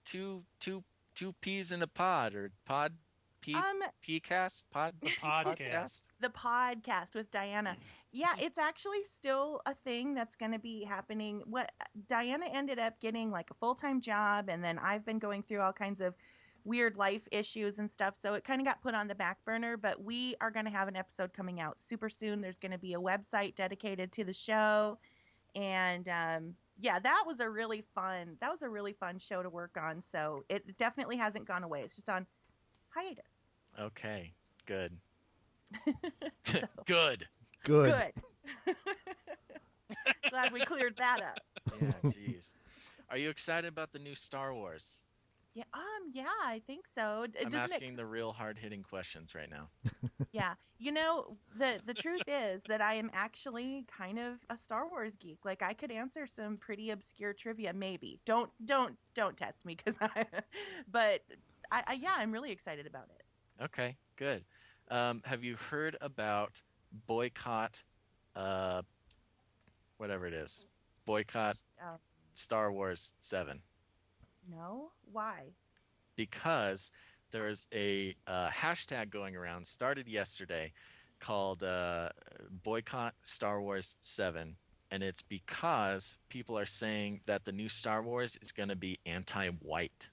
two peas in a pod or pod p Um, pcast pod The p podcast. podcast? the podcast with Diana. Yeah, it's actually still a thing that's going to be happening. What Diana ended up getting like a full-time job, and then I've been going through all kinds of weird life issues and stuff. So it kind of got put on the back burner, but we are going to have an episode coming out super soon. There's going to be a website dedicated to the show. And yeah, that was a really fun show to work on. So it definitely hasn't gone away. It's just on hiatus. Okay, good. So, Good. Good. good. Glad we cleared that up. Yeah, jeez. Are you excited about the new Star Wars? Yeah, I think so. I'm Doesn't asking the real hard-hitting questions right now. Yeah. You know, the truth is that I am actually kind of a Star Wars geek. Like I could answer some pretty obscure trivia maybe. Don't test me cuz but yeah, I'm really excited about it. Okay, good. Have you heard about boycott, uh, whatever it is, boycott Um, Star Wars 7? no? Why? Because there's a hashtag going around, started yesterday, called boycott Star Wars 7. And it's because people are saying that the new Star Wars is going to be anti-white.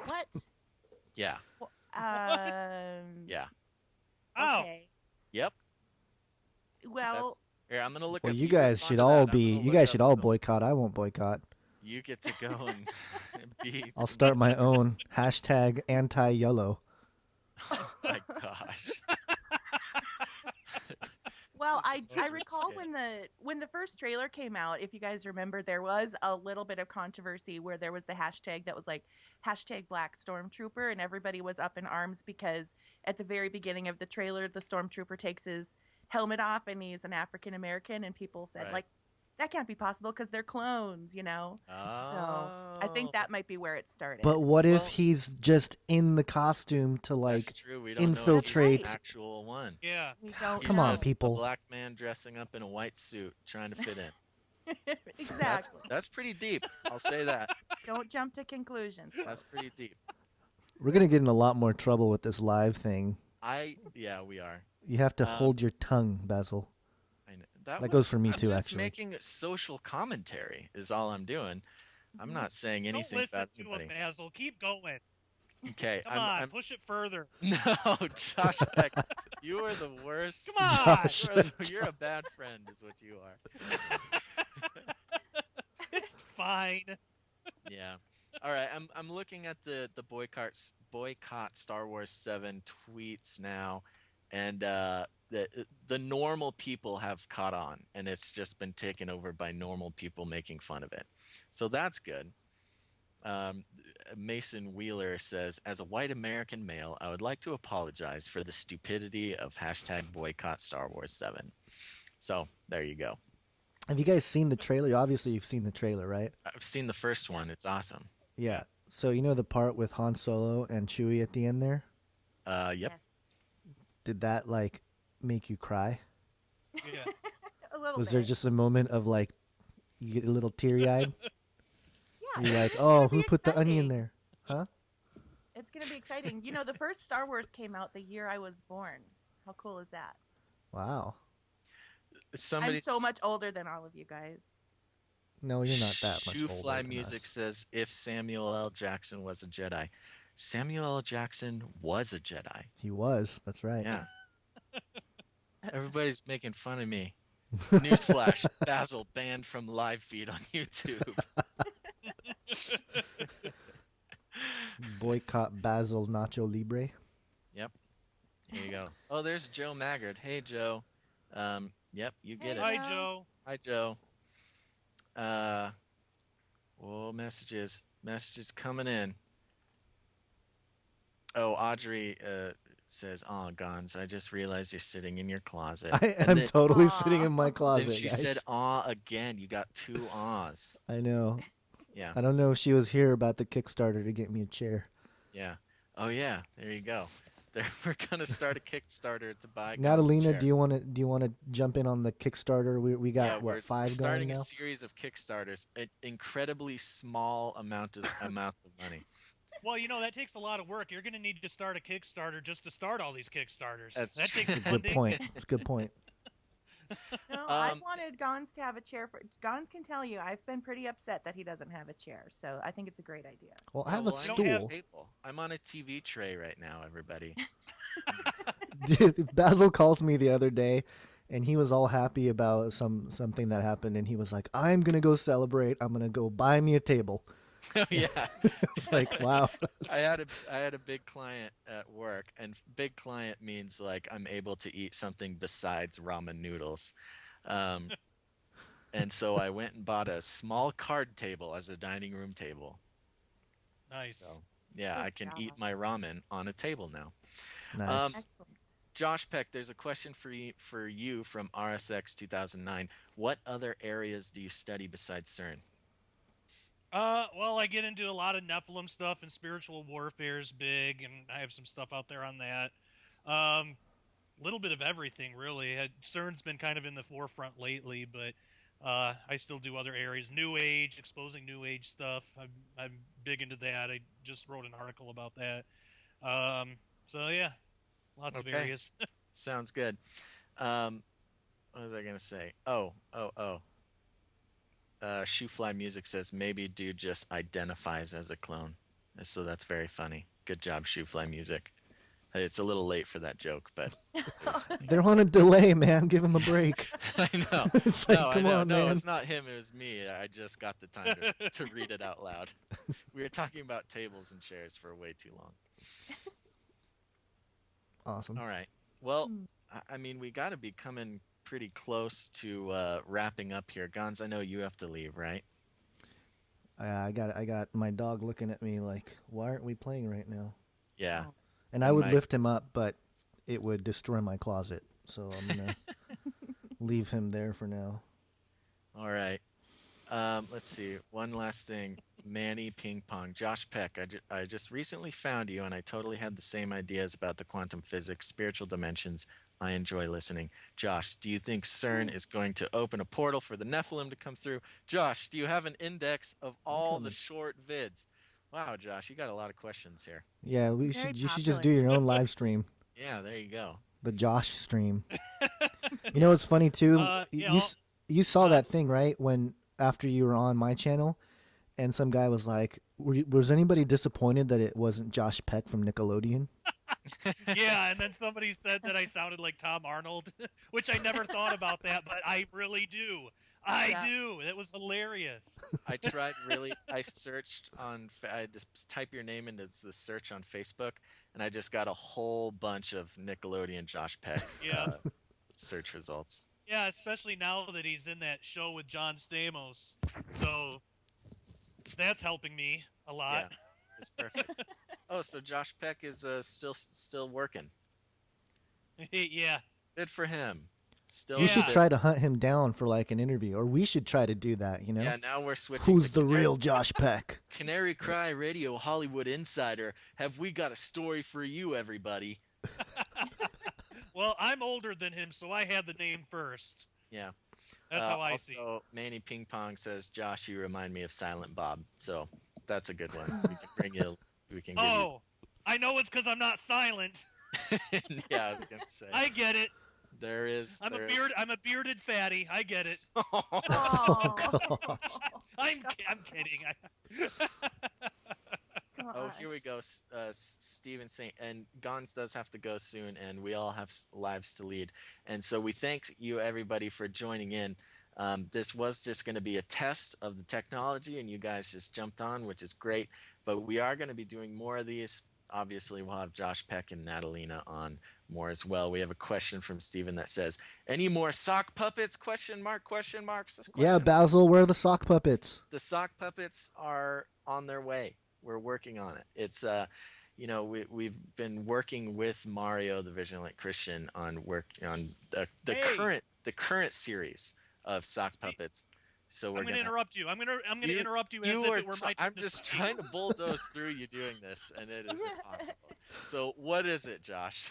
What? Yeah. Yeah. Oh, Okay. Yep. Well, That's, here, I'm going to look Well, up you people's guys should onto that. all I'm be. gonna You look guys up should all some- boycott. I won't boycott. You get to go and be. I'll start my own hashtag anti-yellow. Oh my gosh. well, This is the I most recall risque. when the first trailer came out, if you guys remember, there was a little bit of controversy where there was the hashtag that was like hashtag Black Stormtrooper, and everybody was up in arms because at the very beginning of the trailer, the Stormtrooper takes his helmet off and he's an African American, and people said Right. like that can't be possible because they're clones, you know. So I think that might be where it started. But what if Well- he's just in the costume to That's like true. We don't know if infiltrate? he's an actual one. yeah. we don't He's Come on, just people. A black man dressing up in a white suit trying to fit in. exactly. That's pretty deep. I'll say that. Don't jump to conclusions. That's pretty deep. We're gonna get in a lot more trouble with this live thing. Yeah, we are. You have to Um, hold your tongue, Basil. I know. That goes for me I'm too, just actually. making social commentary is all I'm doing. I'm not saying Don't anything listen about to anybody. him, Basil. Keep going. Okay, Come on, I'm push it further. no, Josh Beck, you are the worst. Come on. Josh. You're a bad friend, is what you are. Fine. Yeah. All right. I'm looking at the boycott Star Wars 7 tweets now, and the normal people have caught on, and it's just been taken over by normal people making fun of it. So that's good. Mason Wheeler says, as a white American male, I would like to apologize for the stupidity of hashtag boycott Star Wars 7. So there you go. Have you guys seen the trailer? Obviously, you've seen the trailer, right? I've seen the first one. It's awesome. Yeah. So you know the part with Han Solo and Chewie at the end there? Yep. Yes. Did that like make you cry? Yeah. A little Was bit. there just a moment of like you get a little teary-eyed? yeah. You're like, it's oh, gonna who be put the onion exciting. there? Huh? It's gonna be exciting. You know, the first Star Wars came out the year I was born. How cool is that? Wow. Somebody I'm so much older than all of you guys. No, you're not that much Shoe older Fly than Music us. says if Samuel L. Jackson was a Jedi. Samuel L. Jackson was a Jedi. He was. That's right. Yeah. Everybody's making fun of me. Newsflash: Basil banned from live feed on YouTube. Boycott Basil Nacho Libre. Here you go. Oh, there's Joe Maggard. Hey, Joe. Yep, you get Hey, it. Hi, Joe. Joe. Hi, Joe. Oh, messages coming in. Oh, Audrey says, "Oh, Gonz, I just realized you're sitting in your closet." I And am then, totally Aw. sitting in my closet. then she guys. said, "Aw," again. You got two ahs. I know. Yeah, I don't know if she was here about the Kickstarter to get me a chair. yeah. Oh, yeah. There you go. We're gonna start a Kickstarter to buy. Gonz's Natalina, chair. do you want to jump in on the Kickstarter? We got Yeah, what we're 5 going starting now? a series of Kickstarters. An incredibly small amounts of money. Well, you know, that takes a lot of work. You're going to need to start a Kickstarter just to start all these Kickstarters. That's that true. takes Good funding. point. It's a good point. No, I've Um, wanted Gonz to have a chair. Gonz can tell you, I've been pretty upset that he doesn't have a chair. So I think it's a great idea. Well, I yeah, have a well, You I don't need a have. stool. table. I'm on a TV tray right now, everybody. Dude, Basil calls me the other day, and he was all happy about something that happened, and he was like, "I'm gonna go celebrate. I'm gonna go buy me a table." Oh yeah. It's like, wow. I had a big client at work, and big client means like I'm able to eat something besides ramen noodles. Um, and so I went and bought a small card table as a dining room table. Nice. So yeah, Good I can eat job. my ramen on a table now. Um, Nice. Excellent. Josh Peck, there's a question for you from RSX 2009. What other areas do you study besides CERN? Well, I get into a lot of Nephilim stuff, and spiritual warfare is big, and I have some stuff out there on that. Little bit of everything, really. CERN's been kind of in the forefront lately, but I still do other areas. New Age, exposing New Age stuff. I'm big into that. I just wrote an article about that. So yeah, lots of Okay, areas. sounds good. Um, what was I gonna say? Oh. Shoefly Music says maybe dude just identifies as a clone. So that's very funny. Good job, Shoefly Music. It's a little late for that joke, but it was funny. They're on a delay, man. Give him a break. I know. It's No, like, I come know. on, No, man. it's not him. It was me. I just got the time to read it out loud. We were talking about tables and chairs for way too long. Awesome. All right. Well, Hmm. I mean, we got to be coming pretty close to wrapping up here. Gons, I know you have to leave, right? I got my dog looking at me like, why aren't we playing right now? Yeah. Oh. And I And would my lift him up, but it would destroy my closet. So I'm gonna leave him there for now. All right. Let's see. One last thing. Manny Ping Pong. Josh Peck, I just recently found you, and I totally had the same ideas about the quantum physics, spiritual dimensions. I enjoy listening. Josh, do you think CERN is going to open a portal for the Nephilim to come through? Josh, do you have an index of I'm all the coming. short vids? Wow, Josh, you got a lot of questions here. Yeah, we Very should. You should just do popular. your own live stream, Yeah, there you go. the Josh stream. You know what's funny too? Yeah. You saw Uh, that thing, right? When after you were on my channel, and some guy was like, "Was anybody disappointed that it wasn't Josh Peck from Nickelodeon?" yeah, and then somebody said that I sounded like Tom Arnold, which I never thought about that, but I really do. I Yeah. do. It was hilarious. I tried really. I searched on. I just type your name into the search on Facebook, and I just got a whole bunch of Nickelodeon Josh Peck Yeah. search results. Yeah, especially now that he's in that show with John Stamos. So that's helping me a Yeah, lot. it's perfect. Oh, so Josh Peck is still working. Yeah. Good for him. Still. You should Yeah. try to hunt him down for like an interview, or we should try to do that. You know, Yeah. Now we're switching. who's to the real Josh Peck? Canary Cry Radio Hollywood Insider? Have we got a story for you, everybody? Well, I'm older than him, so I had the name first. Yeah. That's how I see it. Also, Manny Ping Pong says, Josh, you remind me of Silent Bob. So that's a good one. We can bring you. We can give Oh, I know it's because I'm not silent. you. Yeah, I was gonna say. I get it. There is. I'm there a is- beard. I'm a bearded fatty. I get it. Oh, I'm kidding. Oh, here we gosh. go. Steven Saint and Gons does have to go soon, and we all have lives to lead. And so we thank you, everybody, for joining in. This was just going to be a test of the technology, and you guys just jumped on, which is great. But we are going to be doing more of these. Obviously, we'll have Josh Peck and Natalina on more as well. We have a question from Steven that says, "Any more sock puppets?" Question mark. Question marks. Yeah, Basil, where are the sock puppets? The sock puppets are on their way. We're working on it. It's we've been working with Mario the Vigilant Christian on the Hey. current series of sock Spe- puppets. So we're I'm gonna gonna interrupt you. I'm gonna you, interrupt you as you if are it were my turn I'm to just speak. trying to bulldoze through you doing this, and it is impossible. So what is it, Josh?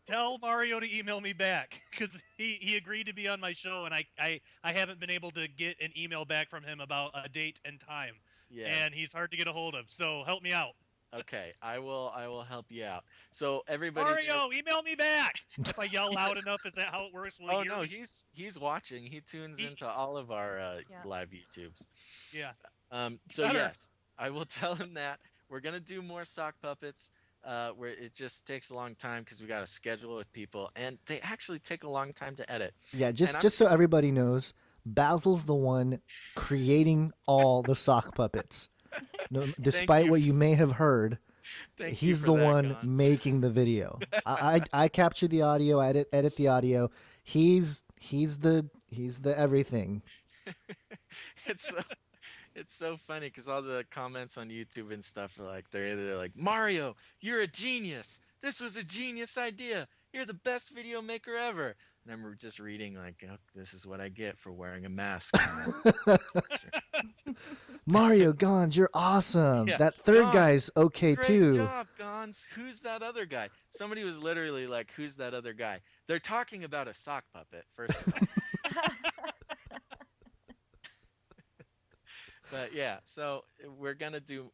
Tell Mario to email me back because he agreed to be on my show, and I haven't been able to get an email back from him about a date and time, Yes. and he's hard to get a hold of. So help me out. Okay, I will help you out. So everybody there. Mario, email me back. If I yell loud enough, is that how it works? Will he Oh hear no, me? he's watching. He tunes He, into all of our Yeah. live YouTubes. yeah, So better. yes, I will tell him that we're gonna do more sock puppets. Where it just takes a long time because we got to schedule with people, and they actually take a long time to edit. Yeah, And I'm just so just everybody knows, Basil's the one creating all the sock puppets. No, thank despite you, what you may have heard, thank you he's for the that, one Gons. making the video. I capture the audio, edit the audio. He's the everything. it's so, it's so funny because all the comments on YouTube and stuff are like they're either like Mario, you're a genius. This was a genius idea. You're the best video maker ever. And I'm just reading like, oh, this is what I get for wearing a mask. Mario Gonz, you're awesome. Yeah, That third Gons, guy's okay great too. job, Gons. Who's that other guy? Somebody was literally like, who's that other guy? They're talking about a sock puppet, first of all. But yeah, so we're gonna do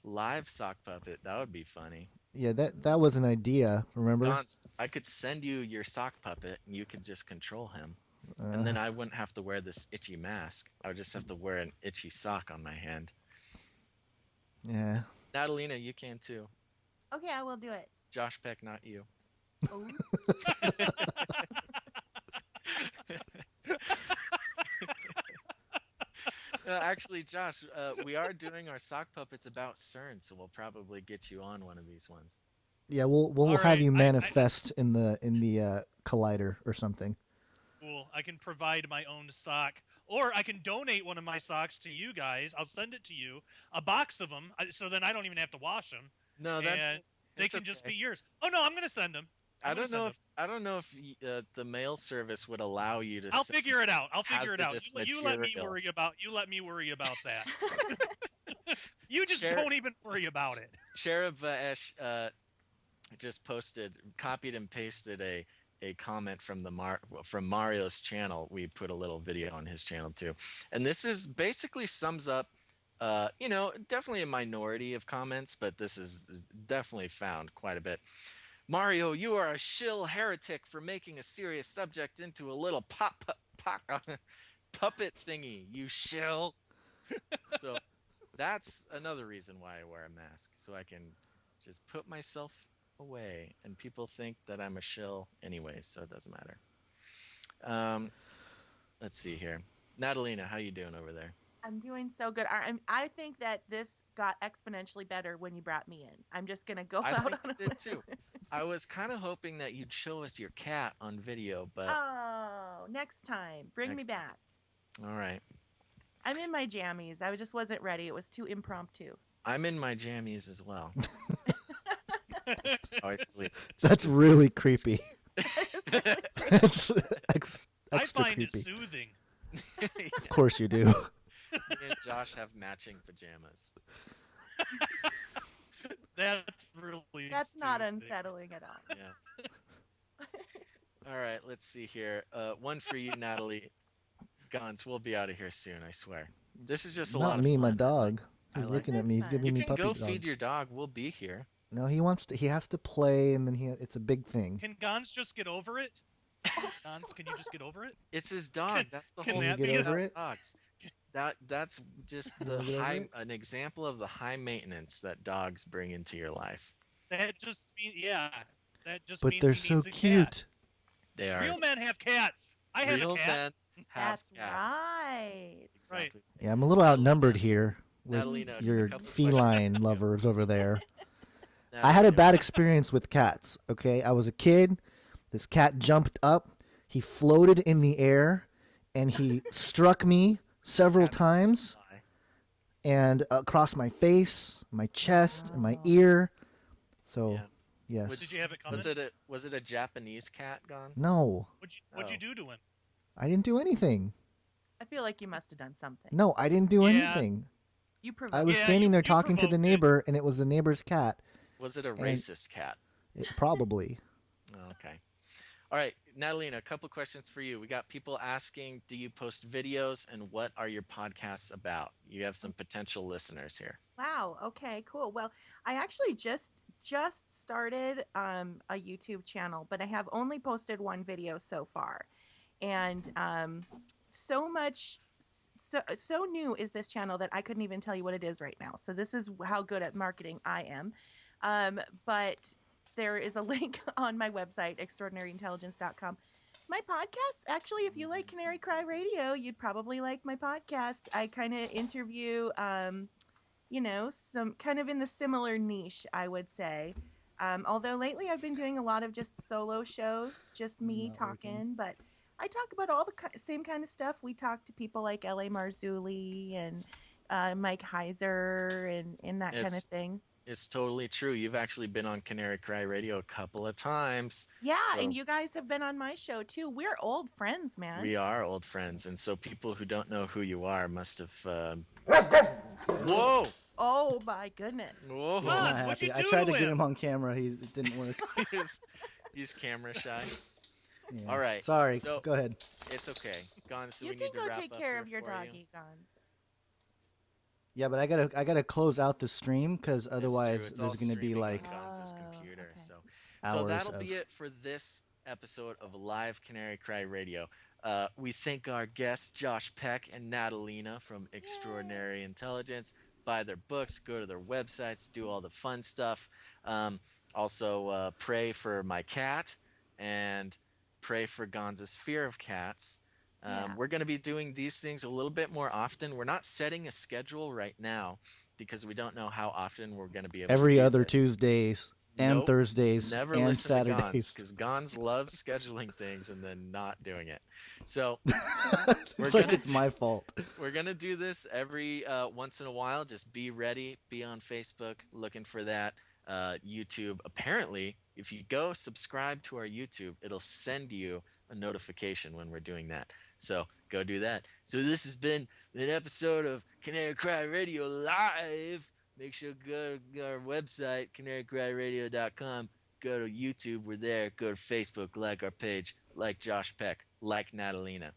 live sock puppet. That would be funny. Yeah, that was an idea. Remember? Gons, I could send you your sock puppet and you could just control him. And Uh, then I wouldn't have to wear this itchy mask. I would just have to wear an itchy sock on my hand. yeah. Natalina, you can too. Okay, I will do it. Josh Peck, not you. Oh. Actually, Josh, we are doing our sock puppets about CERN, so we'll probably get you on one of these ones. Yeah, we'll All have right, you I- manifest in the collider or something. Cool. I can provide my own sock, or I can donate one of my socks to you guys. I'll send it to you, a box of them, so then I don't even have to wash them, No, that and they it's can just okay. be yours. Oh no, I'm gonna send them. I don't know if the mail service would allow you to. I'll send figure it out. I'll figure it out. hazardous You let me material. worry about. You let me worry about that. You just Share- don't even worry about it. Sheriff Vaesh just copied and pasted a comment from from Mario's channel. We put a little video on his channel too, and this is basically sums up. Definitely a minority of comments, but this is definitely found quite a bit. Mario, you are a shill heretic for making a serious subject into a little puppet thingy, you shill. So that's another reason why I wear a mask, so I can just put myself away, and people think that I'm a shill anyways, so it doesn't matter. Let's see here. Natalina, how you doing over there? I'm doing so good. I think that this got exponentially better when you brought me in. I'm just gonna go I out think on it a did too. I was kind of hoping that you'd show us your cat on video, but Oh, next time. Bring me Next time. back. all right. I'm in my jammies. I just wasn't ready. It was too impromptu. I'm in my jammies as well. So I sleep. That's really creepy. That's I extra find creepy. it soothing. Of course you do. Me and Josh have matching pajamas. That's really. That's not soothing. unsettling at all. Yeah. All right, let's see here. One for you, Natalie. Gons, we'll be out of here soon, I swear. This is just a lot Not of me, fun. my dog. I He's like looking it. at me. He's This is giving You me can puppy go dog. feed your dog. We'll be here. No, he wants to. He has to play, and then it's a big thing. Can Gonz just get over it? Gonz, can you just get over it? It's his dog. That's the can whole that thing be over about it? dogs. That's just Can the we get over it? an example of the high maintenance that dogs bring into your life. That just means That just But means they're he so needs a cat. cute. They are Real men have cats. I have real a cat. men have That's cats. right. Exactly. Yeah, I'm a little outnumbered here with Natalina, a your couple feline questions. lovers over there. I had a Natalina, bad experience with cats. Okay, I was a kid. This cat jumped up. He floated in the air, and he struck me several Cats times, fly. and across my face, my chest, and my ear. So, Yeah. yes. Did you have it coming? Was it a Japanese cat, Gons? No, What'd you Oh. do to him? I didn't do anything. I feel like you must have done something. No, I didn't do Yeah. anything. You provoked. I was Yeah, standing you- there you talking to the provoked it. neighbor, and it was the neighbor's cat. Was it a racist cat? Probably. Oh, okay. All right, Natalina, a couple questions for you. We got people asking, do you post videos and what are your podcasts about? You have some potential listeners here. Wow. Okay. Cool. Well, I actually just started a YouTube channel, but I have only posted one video so far, and so much so new is this channel that I couldn't even tell you what it is right now. So this is how good at marketing I am. But there is a link on my website, extraordinaryintelligence.com. My podcast, actually, if you like Canary Cry Radio, you'd probably like my podcast. I kind of interview some kind of in the similar niche, I would say. Although lately I've been doing a lot of just solo shows, just me Not working. talking, but I talk about all the same kind of stuff. We talk to people like L.A. Marzulli and Mike Heiser and that kind of It's thing. it's totally true. You've actually been on Canary Cry Radio a couple of times. Yeah, and So you guys have been on my show too. We're old friends, man. we are old friends. And so people who don't know who you are must have. Whoa! Oh my goodness. Whoa! He's Bud, not what happy. you I do tried to to get him? him on camera. It didn't work. He's camera shy. Yeah. All right. Sorry. So- Go ahead. It's okay. Gonz, do You we can need to go wrap take up care here of your for you? doggy, Gon. Yeah, but I gotta close out the stream because It's otherwise true. It's there's all gonna be streaming like on Gonz's Oh, computer. okay. So hours that'll of. be it for this episode of Live Canary Cry Radio. We thank our guests Josh Peck and Natalina from Extraordinary Intelligence. Buy their books, go to their websites, do all the fun stuff. Also, pray for my cat and pray for Gonza's fear of cats. Yeah. We're going to be doing these things a little bit more often. We're not setting a schedule right now because we don't know how often we're going to be able to Every do other this. Tuesdays and Nope. Thursdays Never and listen to Gonz Saturdays. because Gonz loves scheduling things and then not doing it. So We're It's like gonna it's my fault. we're gonna do this every once in a while. Just be ready. Be on Facebook looking for that. YouTube. Apparently, if you go subscribe to our YouTube, it'll send you a notification when we're doing that. So go do that. So this has been an episode of Canary Cry Radio Live. Make sure to go to our website, canarycryradio.com. Go to YouTube, we're there. Go to Facebook, like our page, like Josh Peck, like Natalina.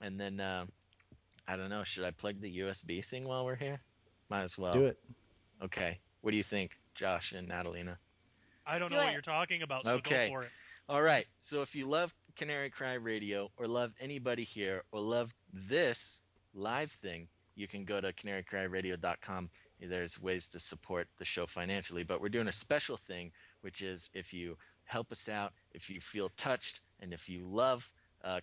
And then, I don't know, should I plug the USB thing while we're here? Might as well. Do it. Okay. What do you think, Josh and Natalina? I don't Do know what it. you're talking about, so Okay. go for it. All right. So if you love Canary Cry Radio or love anybody here or love this live thing, you can go to canarycryradio.com. There's ways to support the show financially, but we're doing a special thing, which is if you help us out, if you feel touched, and if you love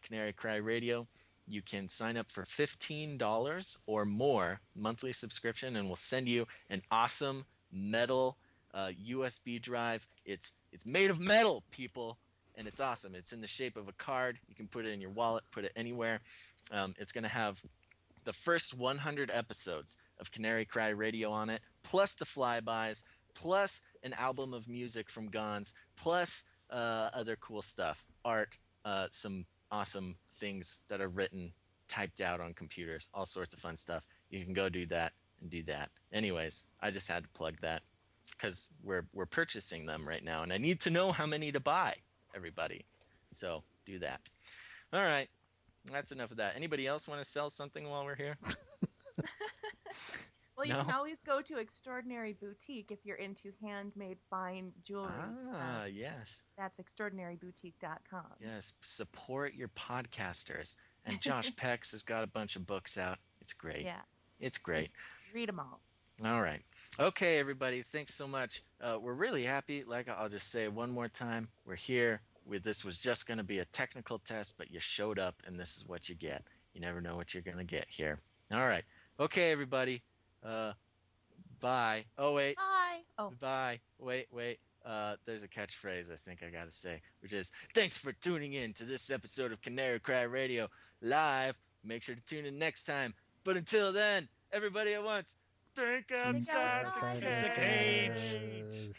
Canary Cry Radio, you can sign up for $15 or more monthly subscription, and we'll send you an awesome metal USB drive. It's made of metal, people, and it's awesome. It's in the shape of a card. You can put it in your wallet, put it anywhere. It's going to have the first 100 episodes of Canary Cry Radio on it, plus the flybys, plus an album of music from Gonz, plus other cool stuff, art, some awesome things that are written, typed out on computers, all sorts of fun stuff. You can go do that and do that. Anyways, I just had to plug that because we're purchasing them right now, and I need to know how many to buy, everybody. So do that. All right. That's enough of that. Anybody else want to sell something while we're here? Well, you No? can always go to Extraordinary Boutique if you're into handmade fine jewelry. Yes. That's extraordinaryboutique.com. Yes. Support your podcasters. And Josh Pex has got a bunch of books out. It's great. Yeah, It's great. read them all. All right. Okay, everybody. Thanks so much. We're really happy. Like I'll just say one more time, we're here. This was just going to be a technical test, but you showed up, and this is what you get. You never know what you're going to get here. All right. Okay, everybody. Bye. Oh, wait. Bye. Oh, Bye. Wait. There's a catchphrase I think I got to say, which is, thanks for tuning in to this episode of Canary Cry Radio Live. Make sure to tune in next time. But until then, everybody at once, think outside outside the the cage. cage.